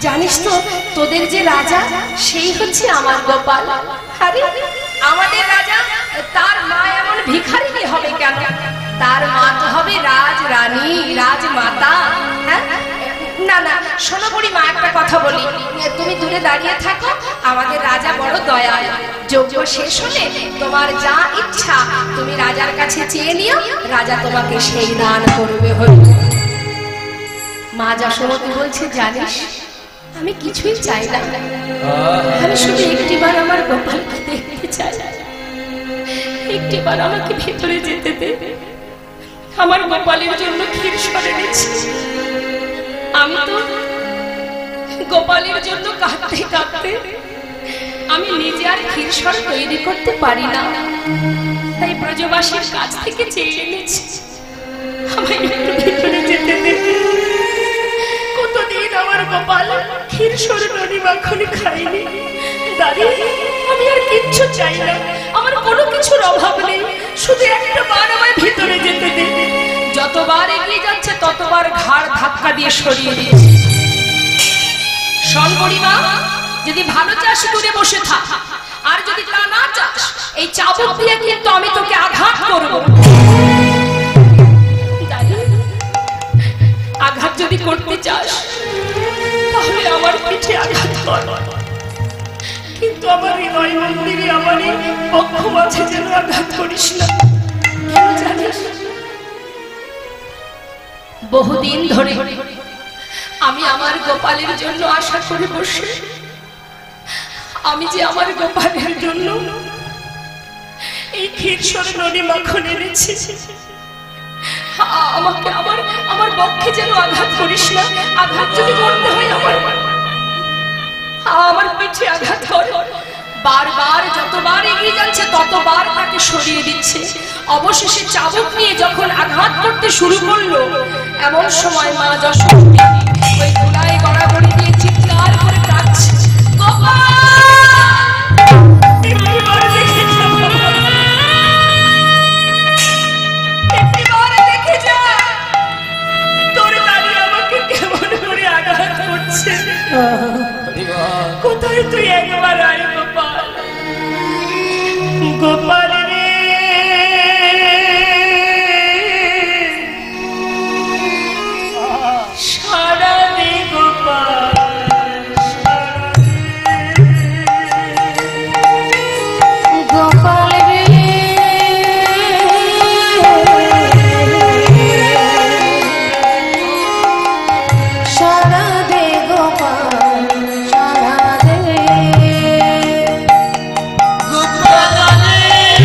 জানিস তো তোদের যে রাজা সেই হচ্ছে আমার গোপাল। আরে আমাদের রাজা, তার মা এমন ভিখারিনী হবে কেন? তার মা তো হবে রাজ রানী, রাজমাতা। হ্যাঁ না না, শোনো বুড়িমা একটা কথা বলি, তুমি দূরে দাঁড়িয়ে থাকো, আমাদের রাজা বড় দয়াল, যজ্ঞ শেষ হলে তোমার যা ইচ্ছা তুমি রাজার কাছে চেয়ে নিও, রাজা তোমাকে সেই দান করবে। হরি। মা যশোমতী বলছে জানিস আমি কিছুই চাই না, আমি শুধু একটিবার আমার গোপালকে দেখতে চাই, একটিবার আমাকে ভেতরে যেতে দে, আমার গোপালের জন্য ক্ষীর সরে দিচ্ছি। আমি তো গোপালের জন্য কাঁদতে কাঁদতে আমি নিজে আর ক্ষীর সর তৈরি করতে পারি না, তাই ব্রজবাসীর কাছ থেকে চেয়ে এনেছি, আমায় একটু ভেতরে যেতে দে। কতদিন আমার গোপাল ক্ষীর সর ননি মাখন খাইনি। দাঁড়িয়ে আমি আর কিচ্ছু চাই না, আমার কোনো কিছুর অভাব নেই, শুধু একটা বার আমায় ভিতরে যেতে দে। যতবার এগিয়ে যাচ্ছে ততবার ঘাড় ধাক্কা দিয়ে সরিয়ে দিয়েছে। শোন বুড়িমা, যদি ভালো চাস দূরে বসে থাক, আর যদি তা না চাস এই চাবুক দিয়ে কিন্তু আমি তোকে আঘাত করব। আঘাত যদি করতে চাস তাহলে আমার পিঠে আঘাত কর, কিন্তু আমার হৃদয় মন্দিরে আমার এই পক্ষ মাঝে যেন আঘাত করিস না। কেন জানিস, বহুদিন ধরে আমি আমার গোপালের জন্য আশা করে বসে, আমি যে আমার গোপালের জন্য এই ক্ষীর সর ননি মাখন এনেছি, আমাকে আমার পক্ষে যেন আঘাত করিস না। আঘাত যদি করতে হয় আমার পিঠে আঘাত কর। বারবার যতবার এগিয়ে যাচ্ছে ততবার তাকে সরিয়ে দিচ্ছে। অবশেষে চাবুক নিয়ে যখন আঘাত করতে শুরু করলো, এমন সময় মা যশোমতী ওই গোলায় গড়াগড়ি দিয়ে চিৎকার করে কাঁদছে, কোথায় তুই একবার আয় গোপাল, গোপাল রে সারা দে গোপাল, গোপাল রে সারা দে গোপাল, সারা দে গোপাল রে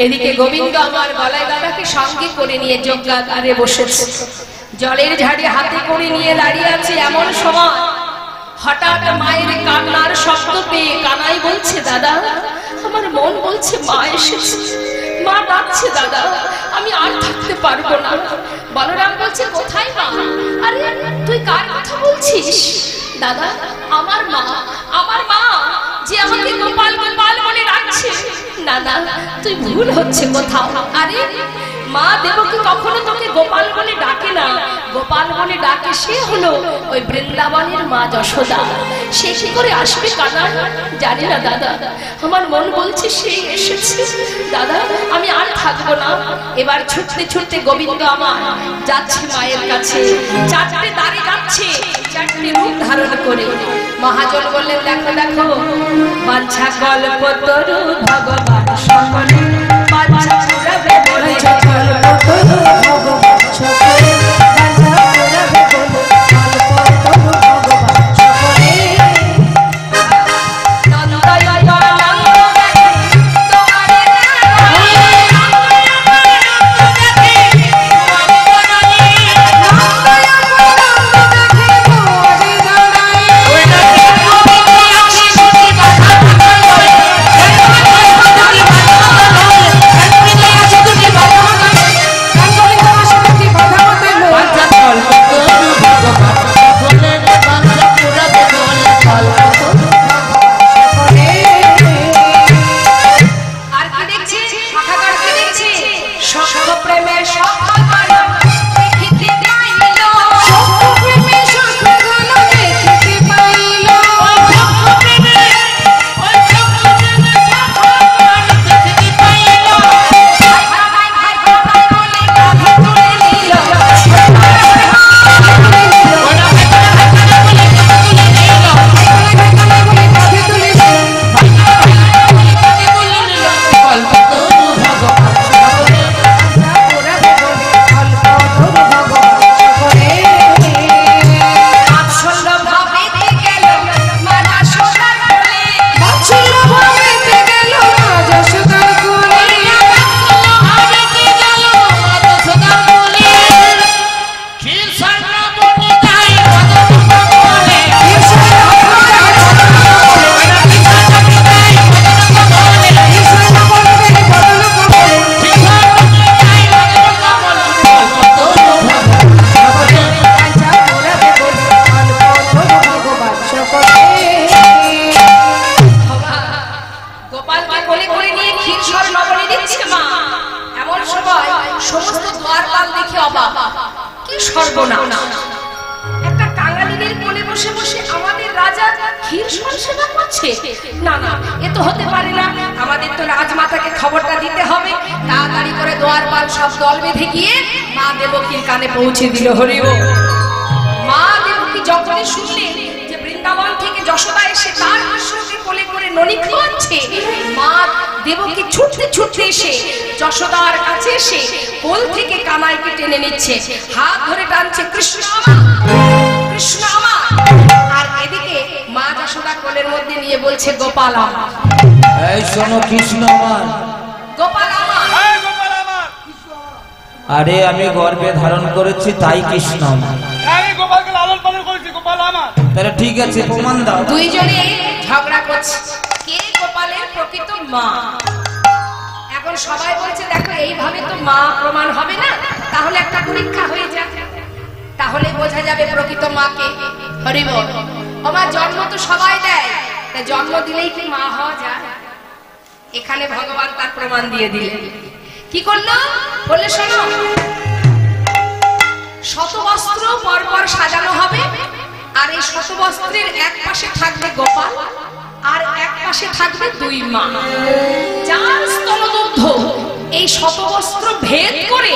এদিকে গোবিন্দ আমার গলায় দাদাকে সঙ্গে করে নিয়ে যজ্ঞাগারে বসেছে, জলের ঝাড়ি হাতে করে নিয়ে দাঁড়িয়ে আছে। এমন সময় হঠাৎ মায়ের কান্নার শব্দ পেয়ে কানাই বলছে, দাদা আমার মন বলছে মা এসেছে, মা ডাকছে দাদা, আমি আর থাকতে পারবো না। বলরাম বলছে, কোথায় মা? আরে তুই কার কথা বলছিস? দাদা আমার মা, আমার মা যে আমাকে গোপাল গোপাল বলে ডাকছে। না না, তুই ভুল হচ্ছে কোথাও। আরে মা দেবকী কখনো তোকে গোপাল বলে ডাকে না, গোপাল বলে ডাকে সে হলো ওই বৃন্দাবনের মা যশোদা। সে কি করে আসবে কানাই জানি না দাদা, আমার মন বলছে সেই এসেছে। দাদা আমি আর থাকবো না। এবার ছুটতে ছুটতে গোবিন্দ আমার যাচ্ছে মায়ের কাছে, চারটে দাঁড়ে যাচ্ছে, চারটে রূপ ধারণ করে। মহাজন বললেন, দেখো দেখো বাঞ্ছা কল্প তরু ভগবান সকলে বাঞ্ছা পুরাবে বলে পৌঁছে দিল। হরি বল। মা দেবকী যখন শুনলেন যে বৃন্দাবন থেকে যশোদা এসে তার আশ্রমে কোলে করে ননি খাওয়াচ্ছে, মা দেবকী ছুটতে ছুটতে এসে যশোদার কাছে এসে কোল থেকে কানাইকে টেনে নিচ্ছে, হাত ধরে টানছে, কৃষ্ণ আমার, কৃষ্ণ আমার। আর এদিকে মা যশোদা কোলের মধ্যে নিয়ে বলছে, গোপাল আমার। এই শোনো, কৃষ্ণ আমার, গোপাল আমার। আরে আমি গর্ভে ধারণ করেছি তাই কৃষ্ণ আমার। আমি গোপালকে লালন পালন করেছি, গোপাল আমার। তাহলে ঠিক আছে, প্রমাণ দাও। দুইজনে ঝগড়া করছে কে গোপালের প্রকৃত মা। এখন সবাই বলছে, দেখো এইভাবে তো মা প্রমাণ হবে না, তাহলে একটা পরীক্ষা হয়ে যাক, তাহলে বোঝা যাবে প্রকৃত মাকে। হরি বল। আমার জন্ম তো সবাই দেয়, তা জন্ম দিলেই কি মা হওয়া যায়? এখানে ভগবান তার প্রমাণ দিয়ে দিলেন। কি করলো বলে শোনো, শতবস্ত্র পরপর সাজানো হবে, আর এই শতবস্ত্রের এক পাশে থাকবে গোপাল, আর এক পাশে থাকবে দুই মা। যার স্তনদুগ্ধ এই শতবস্ত্র ভেদ করে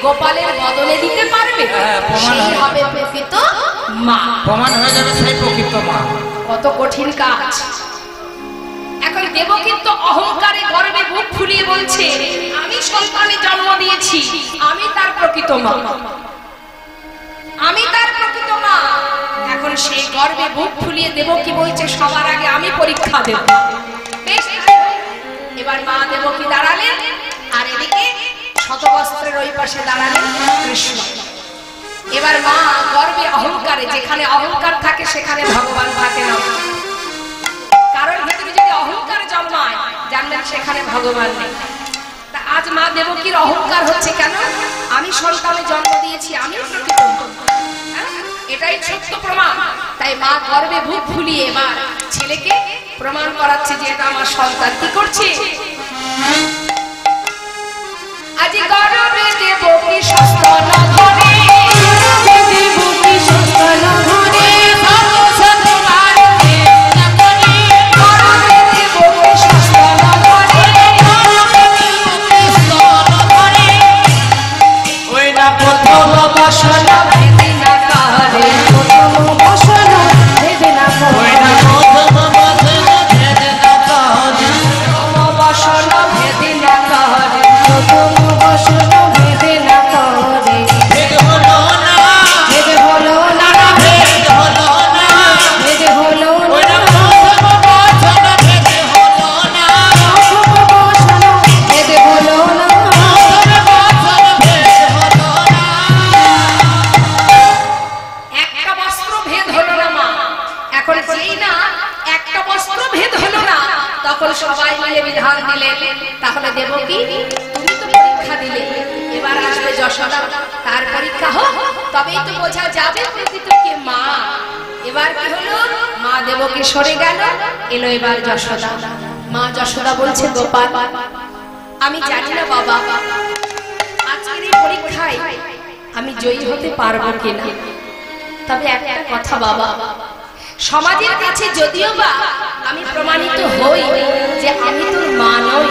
গোপালের বদলে দিতে পারবে, সেই হবে প্রকৃত মা। প্রমাণ হয়ে যাবে সেই প্রকৃত মা। কত কঠিন কাজ। এখন দেবকী তো অহংকারে গর্বে বুক ফুলিয়ে বলছে, আমি সন্তানের জন্ম দিয়েছি, আমি তার প্রকৃত মা, আমি তার প্রকৃত মা। এখন সেই গর্বে বুক ফুলিয়ে দেবকী বলছে, সবার আগে আমি পরীক্ষা দেব। বেশ, এবার মা দেবকী দাঁড়ালেন আর এদিকে শতবস্ত্রের ওই পাশে দাঁড়ালেন কৃষ্ণ। এবার মা গর্বে অহংকারে, যেখানে অহংকার থাকে সেখানে ভগবান থাকে না। কারণ ভিতরে যদি অহংকার জন্মায় জানলেন সেখানে ভগবান নেই। তা আজ মা দেবকীর অহংকার হচ্ছে কেন? আমি সন্তানে জন্ম দিয়েছি, আমি প্রকৃত, এটাই সত্য প্রমাণ। তাই মা গর্বে বুক ফুলিয়ে এবার ছেলেকে প্রমাণ করাচ্ছে যে এটা আমার সন্তান। কি করছে? আজ গর্বে দেবকী সস্তন ধরে, দেবকী সস্তন ধরে সবাই মিলে বিধান দিলেন, তাহলে দেবকী তুমি তো পরীক্ষা দিলে, এবার আসবে যশোদা, তার পরীক্ষা হোক, তবেই তো বোঝা যাবে প্রকৃত কে মা। এবার কি হলো? মা দেবকী সরে গেল, এলো এবার যশোদা। মা যশোদা বলছে, গোপাল আমি জানি না বাবা আজকের এই পরীক্ষায় আমি জয়ী হতে পারবো কিনা, তবে একটা কথা বাবা, সমাজের কাছে যদিও বা আমি প্রমাণিত হই যে আমি তোর মা নই,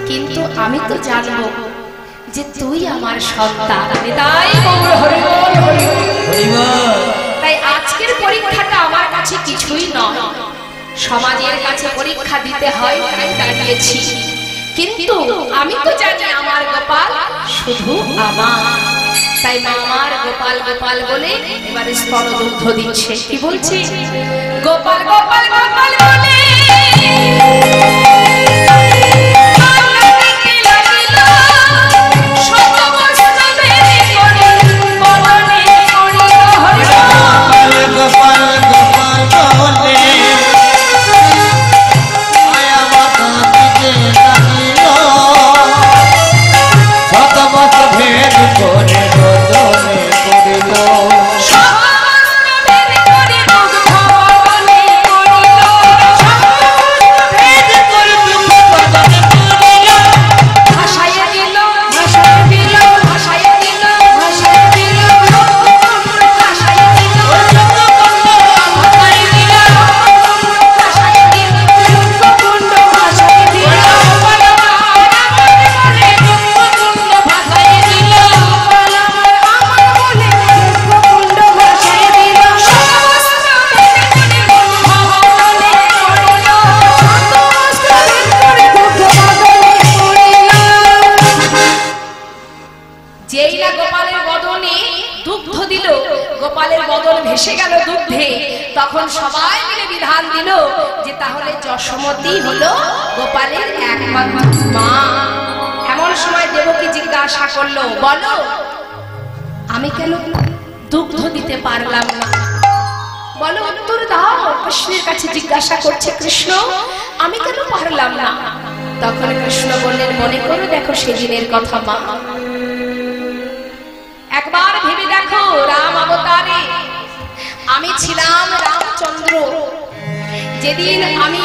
কিন্তু আমি তো জানবো যে তুই আমার সন্তান। তাই আজকের পরীক্ষাটা আমার কাছে কিছুই নয়, সমাজের কাছে পরীক্ষা দিতে হয় তাই দাঁড়িয়েছি, কিন্তু আমি তো জানি আমার গোপাল শুধু আমার। তাই মা আমার গোপাল গোপাল বলে এবারে স্তন দুগ্ধ দিচ্ছে। কি বলছে? গোপাল গোপাল গোপাল বলে তখন সবাই মিলে বিধান দিল যে তাহলে যশোমতী হলো গোপালের একমাত্র মা। এমন সময় দেবকী জিজ্ঞাসা করলো, বলো আমি কেন দুগ্ধ দিতে পারলাম না? বলো উত্তর দাও। কৃষ্ণের কাছে জিজ্ঞাসা করছে, কৃষ্ণ আমি কেন পারলাম না? তখন কৃষ্ণ বললেন, মনে করো দেখো সেদিনের কথা মা, একবার ভেবে দেখো রাম অবতারে আমি ছিলাম রামচন্দ্র, যেদিন আমি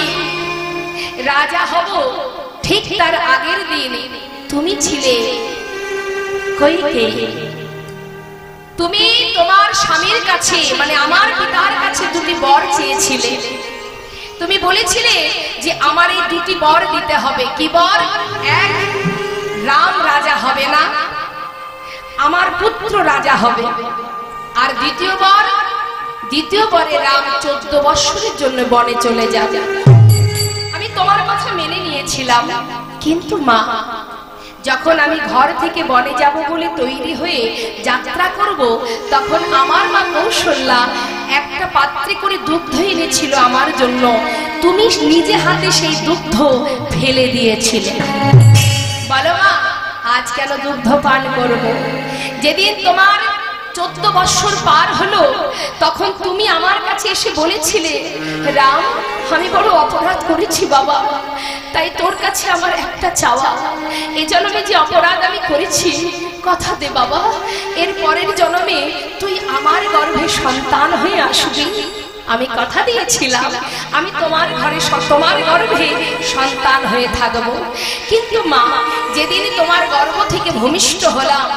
রাজা হব ঠিক তার আগের দিন তুমি ছিলে কইকেয়ী। তুমি তোমার স্বামীর কাছে মানে আমার পিতার কাছে দুটি বর চেয়েছিলে। তুমি বলেছিলে যে আমার এই দুটি বর দিতে হবে। কি বর? এক, রাম রাজা হবে না, আমার পুত্র রাজা হবে। আর দ্বিতীয় বরে রাম 14 বৎসরের জন্য বনে চলে যাবে। আমি তোমার কথা মেনে নিয়েছিলাম, কিন্তু মা যখন আমি ঘর থেকে বনে যাব বলে তৈরি হয়ে যাত্রা করব, তখন আমার মা কৌশল্যা একটা পাত্রে করে দুগ্ধ এনেছিল আমার জন্য। তুমি নিজে হাতে সেই দুগ্ধ ফেলে দিয়েছিলে। বলো মা, আজ কেন দুগ্ধ পান করব? যেদিন তোমার 14 বছর পার হলো তখন তুমি আমার কাছে এসে বলেছিলে, রাম আমি বড় অপরাধ করেছি বাবা, তাই তোর কাছে আমার একটা চাওয়া, এই জন্মে যে অপরাধ আমি করেছি কথা দে বাবা, এর পরের জন্মে তুই আমার গর্ভে সন্তান হয়ে আসবি। আমি কথা দিয়েছিলাম আমি তোমার ঘরে তোমার গর্ভে সন্তান হয়ে থাকবো। কিন্তু মা, যেদিন তোমার গর্ভ থেকে ভূমিষ্ঠ হলাম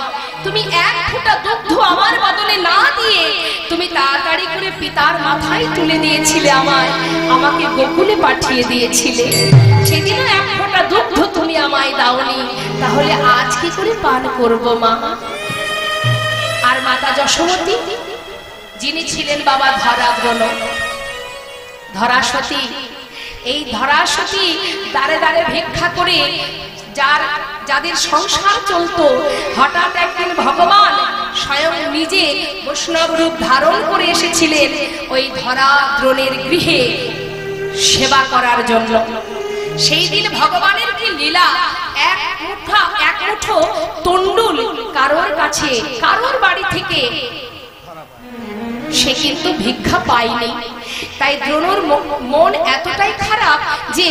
তুমি এক ফোঁটা দুগ্ধ আমার বদলে না দিয়ে তুমি তাড়াতাড়ি করে পিতার মাথায় তুলে দিয়েছিলে, আমাকে গোকুলে পাঠিয়ে দিয়েছিলে। সেদিনও এক ফোঁটা দুগ্ধ তুমি আমায় দাওনি, তাহলে আজ কি করে পান করব মা? আর মাতা যশোমতী যিনি ছিলেন বাবা ধরাগ্রণ, ধরাসতী, এই ধরাসতী দাঁড়ে দাঁড়ে ভিক্ষা করে যাদের সংসার চলতো, হঠাৎ একদিন ভগবান স্বয়ং নিজে বৈষ্ণব রূপ ধারণ করে এসেছিলেন ওই ধরাদ্রোণের গৃহে সেবা করার জন্য। সেই দিন ভগবানের কি লীলা, এক মুঠো তন্ডুল কারোর কাছে কারোর বাড়ি থেকে সে কিন্তু ভিক্ষা পায়নি। তাই দ্রোণর মন এতটাই খারাপ যে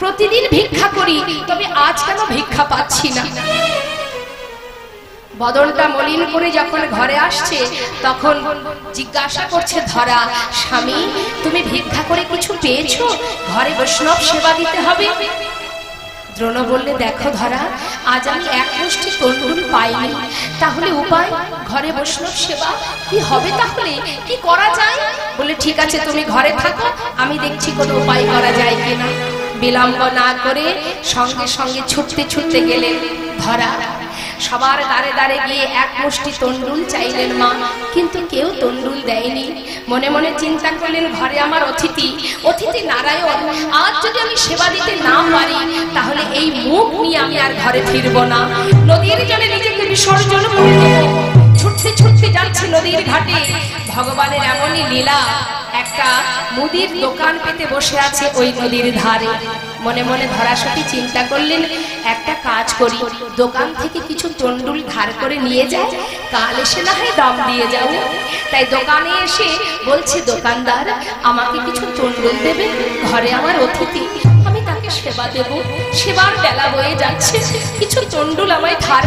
প্রতিদিন ভিক্ষা করি, তবে আজ কেন ভিক্ষা পাচ্ছি না। বদনটা মলিন করে যখন ঘরে আসছে তখন জিজ্ঞাসা করছে ধরা, স্বামী তুমি ভিক্ষা করে কিছু পেয়েছো? ঘরে বৈষ্ণব সেবা দিতে হবে। দ্রোণ বললে, দেখো ধরা, আজ আমি এক মুষ্টি তন্ডুল পাইনি, তাহলে উপায়? ঘরে বৈষ্ণব সেবা কি হবে, তাহলে কি করা যায়? বলে ঠিক আছে তুমি ঘরে থাকো, আমি দেখছি কোনো উপায় করা যায় কিনা। বিলম্ব না করে সঙ্গে সঙ্গে ছুটতে ছুটতে গেলেন ধরা। সবার দাঁড়ে দাঁড়ে গিয়ে এক মুষ্টি তন্ডুল চাইলেন মা, কিন্তু কেউ তন্ডুল দেয়নি। মনে মনে চিন্তা করলেন, ঘরে আমার অতিথি নারায়ণ, আজ যদি আমি সেবা দিতে না পারি তাহলে এই মুখ নিয়ে আমি আর ঘরে ফিরবো না, নদীর জলে নিজেকে বিসর্জন করে দেব। ছুটতে ছুটতে যাচ্ছে নদীর ঘাটে, ভগবানের এমনই লীলা, একটা মুদির দোকান পেতে বসে আছে ওই নদীর ধারে। মনে মনে ধরাসতী চিন্তা করলেন, একটা কাজ করি, দোকান থেকে কিছু তন্ডুল ধার করে নিয়ে যায়, কাল এসে না হয় দাম দিয়ে যাও। তাই দোকানে এসে বলছে, দোকানদার আমাকে কিছু তন্ডুল দেবে, ঘরে আমার অতিথি, আমি তাকে সেবা দেব, সেবার বেলা বয়ে যাচ্ছে, কিছু তন্ডুল আমায় ধার,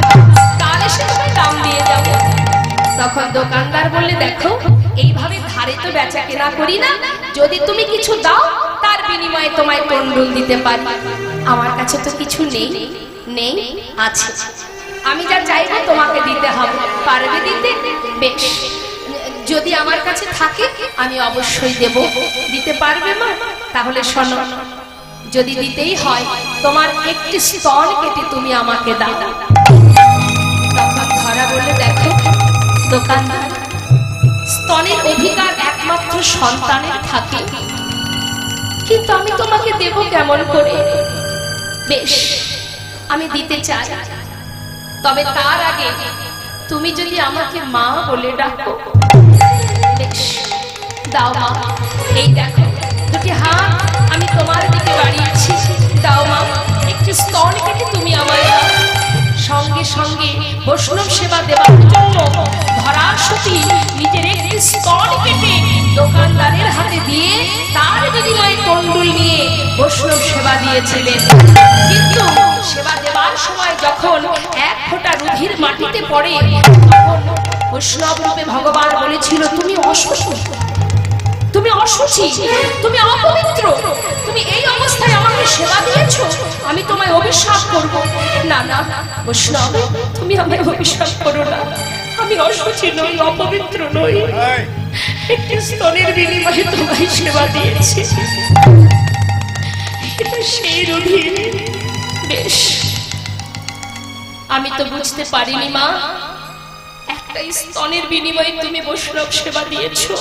কাল এসে তোমায় দাম দিয়ে যাব। তখন দোকানদার বললে, দেখো এইভাবে ধারে তো বেচা কেনা করি না, যদি তুমি কিছু দাও তার বিনিময়ে তোমায় তন্ডুল দিতে পারি। আমার কাছে তো কিছু নেই, আছে, আমি যা চাইবো তোমাকে দিতে হবে, পারবে দিতে? বেশ, যদি আমার কাছে থাকে আমি অবশ্যই দেব, দিতে পারবে মা? তাহলে শোনো, যদি দিতেই হয় তোমার একটি স্তন কেটে তুমি আমাকে দাও। তখন ধরা বলে, দেখো দোকানদার, স্তনের অধিকার একমাত্র সন্তানের থাকে, কিন্তু আমি তোমাকে দেব কেমন করে? বেশ, আমি দিতে চাই, তবে তার আগে তুমি যদি আমাকে মা বলে ডাকো। বেশ, দাও মা, এই দেখো দুটি হাত আমি তোমার দিকে বাড়িয়েছি, দাও মা, একটি স্তন কেটে তুমি আমায় দাও। সঙ্গে সঙ্গে বৈষ্ণব সেবা দেওয়ার জন্য ধরাসতী নিজের একটি স্তন কেটে দোকানদারের হাতে দিয়ে তার বিনিময়ে তন্ডুল নিয়ে বৈষ্ণব সেবা দিয়েছিলেন। কিন্তু সেবা দেওয়ার সময় যখন এক ফোঁটা রুধির মাটিতে পড়ে, তখন বৈষ্ণব রূপে ভগবান বলেছিল, তুমি অসুচি, তুমি অসুচি, তুমি অপবিত্র, তুমি এই অবস্থায় আমাকে সেবা দিয়েছো, আমি তোমায় অভিশাপ করব। না না বৈষ্ণব, তুমি আমায় অভিশাপ করো না, আমি অসুচি নই, অপবিত্র নই, একটি স্তনের বিনিময়ে তোমায় সেবা দিয়েছি, এটা সেই রুধির। বেশ, আমি তো বুঝতে পারিনি মা, একটা স্তনের বিনিময়ে তুমি বৈষ্ণব সেবা দিয়েছো,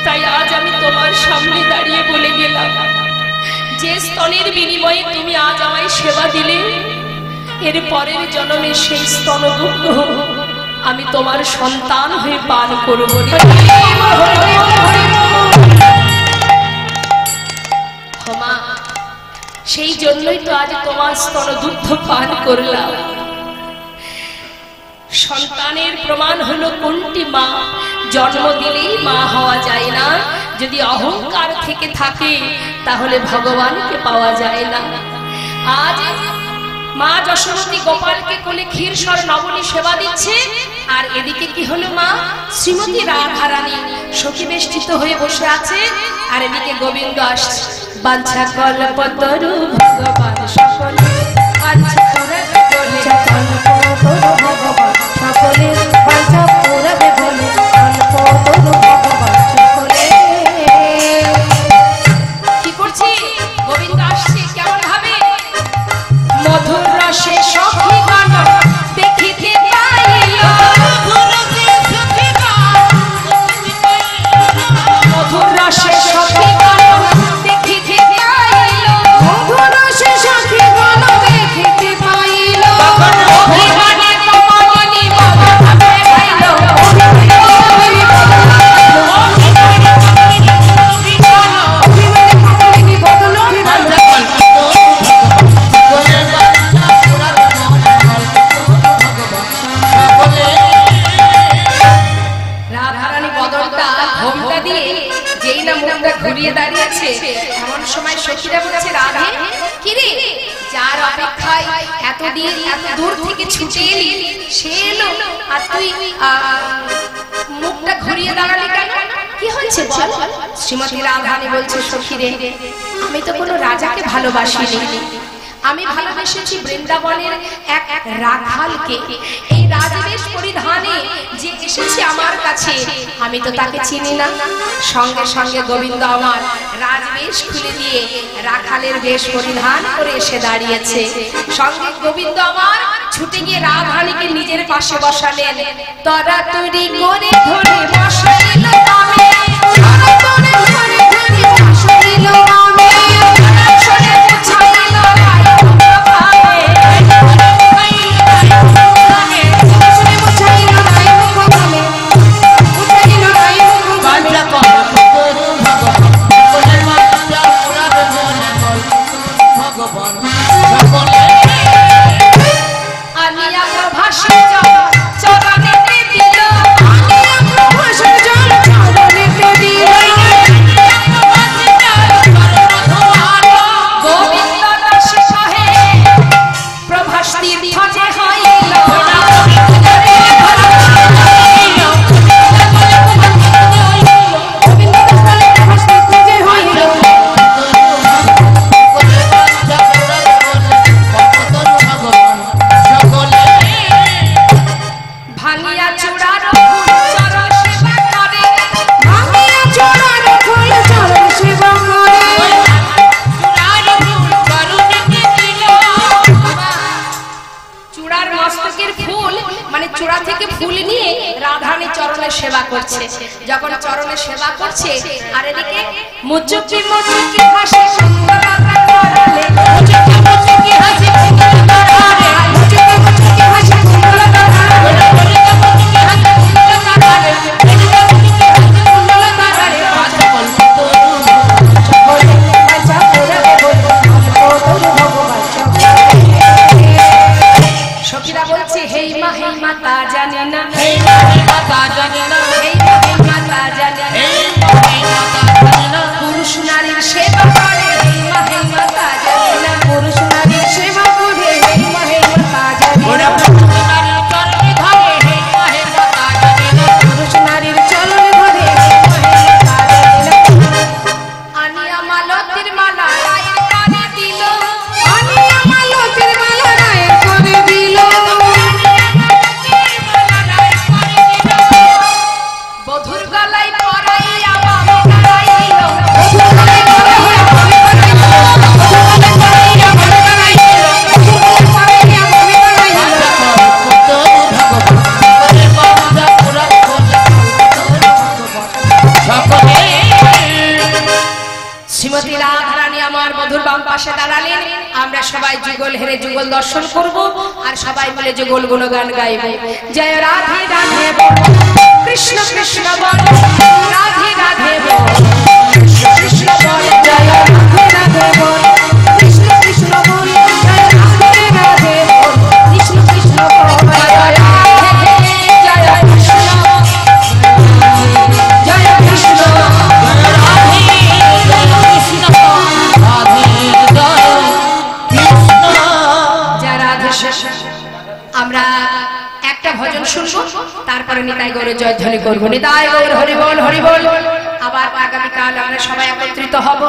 তাই আজ আমি তোমার সামনে দাঁড়িয়ে বলে গেলাম, যে স্তনের বিনিময়ে তুমি আজ আমায় সেবা দিলে, এর পরের জন্মে সেই স্তন দুগ্ধ আমি তোমার সন্তান হয়ে পান করব। সেই জন্যই তো আজ তোমার স্তন দুগ্ধ পান করলাম। সন্তানের প্রমাণ হলো কোনটি মা? জন্ম দিলেই মা হওয়া যায় না, যদি অহংকার থেকে থাকে তাহলে ভগবানকে পাওয়া যায় না। আজ মা যশোমতী গোপালকে কোলে ক্ষীরসর নবনী সেবা দিচ্ছে, আর এদিকে কি হলো? মা শ্রীমতী রাধারানী সখী বেষ্টিত হয়ে বসে আছে, আর এদিকে গোবিন্দ আসছে। বাঞ্ছা কল্পতরু ভগবান সকলে, বাঞ্ছা পুরাবে বলে কল্পতরু ভগবান সকলে, বাঞ্ছা পুরাবে বলে কল্পতরু ভগবান সকলে। কি করছি? গোবিন্দ আসছে কেমন ভাবে? মধুর রসে সখীগণ দেখিতে পাইল, মধুর রসে সখীগণ দেখিতে পাইল, মধুর রসে সখীগণ দেখিতে পাইল, অভিমানে কমলিনী মদভাবে খাইল, অভিমানে কমলিনী বদলকে খাইল। রাধারানী বদনটা ঘোমটা দিয়ে যেই না মুখটা ঘুরিয়ে দাঁড়িয়েছে, এমন সময় সখীরা বলছে, রাধে কি রে, যার অপেক্ষায় এতদিন এত দূর থেকে ছুটে এলি সে এলো, আর তুই মুখটা ঘুরিয়ে দাঁড়ালি কেন? কি হয়েছে বল? শ্রীমতী রাধারানী বলছে, সখী রে, আমি তো কোনো রাজাকে ভালোবাসিনি, আমি ভালোবেসেছি বৃন্দাবনের এক রাখালকে। এই রাজবেশ পরিধানে যে এসেছে আমার কাছে, আমি তো তাকে চিনি না। সঙ্গে সঙ্গে গোবিন্দ আমার রাজবেশ খুলে দিয়ে রাখালের বেশ পরিধান করে এসে দাঁড়িয়েছে। সঙ্গে গোবিন্দ আমার ছুটে গিয়ে রাধারানীকে নিজের পাশে বসালেন। তরা তৈরি করে ধরে বসাইল নামে, তরা তৈরি করে ধরে বসাইল নামে, সরে ছাইল সেবা করছে। যখন চরণে সেবা করছে, আর এদিকে মুচুকি মুচুকি হাসি সুন্দরতা ধরালে, মুচুকি মুচুকি হাসি সুন্দরতা ধরালে, মুচুকি মুচুকি হাসি সুন্দরতা ধরালে, মুচুকি মুচুকি হাসি সুন্দরতা ধরালে, মুচুকি মুচুকি হাসি সুন্দরতা ধরালে, বাজা বলতো সকলে বাজা পুরাবে বলতো তোর ভগবান সকলে। সখীরা বলছে, হেই মা তা জানি না, হেই মা তা জানি না, হেই মা তা জানি না, হেই মা তা জানি না, পুরুষ নারীর সেবা করে, হেই মা তা জানি না, পুরুষ নারীর সেবা করে, হেই মা তা জানি না, পুরুষ নারীর চরণে ধরে, হেই মা তা জানি না। আনিয়া মালতীর মালা রায়ের কানে দিল, আনিয়া মালতীর মালা রায়ের কানে দিল, বধুর গলায় পরাইয়া মামি পরাইল, বধুর গলায় পরাইয়া মামি পরাইল, বধুর গলায় পরাইয়া মামি পরাইল, বধুর গলায় পরাইয়া মামি পরাইল। শ্রীমতী রাধারানী আমার মধুর বাম পাশে দাঁড়ালেন। আমরা সবাই যুগল হেরে যুগল দর্শন করব, আর সবাই মিলে যুগল গুণগান গাইব। জয় রাধে রাধে বল, কৃষ্ণ কৃষ্ণ বল, রাধে রাধে বল, কৃষ্ণ কৃষ্ণ বল, জয় রাধে রাধে বল, কৃষ্ণ কৃষ্ণ নিতাই গৌর জয়ধ্বনি করবো। নিতাই গৌর হরি বল হরি বল। আবার আগামীকাল আমরা সবাই একত্রিত হব।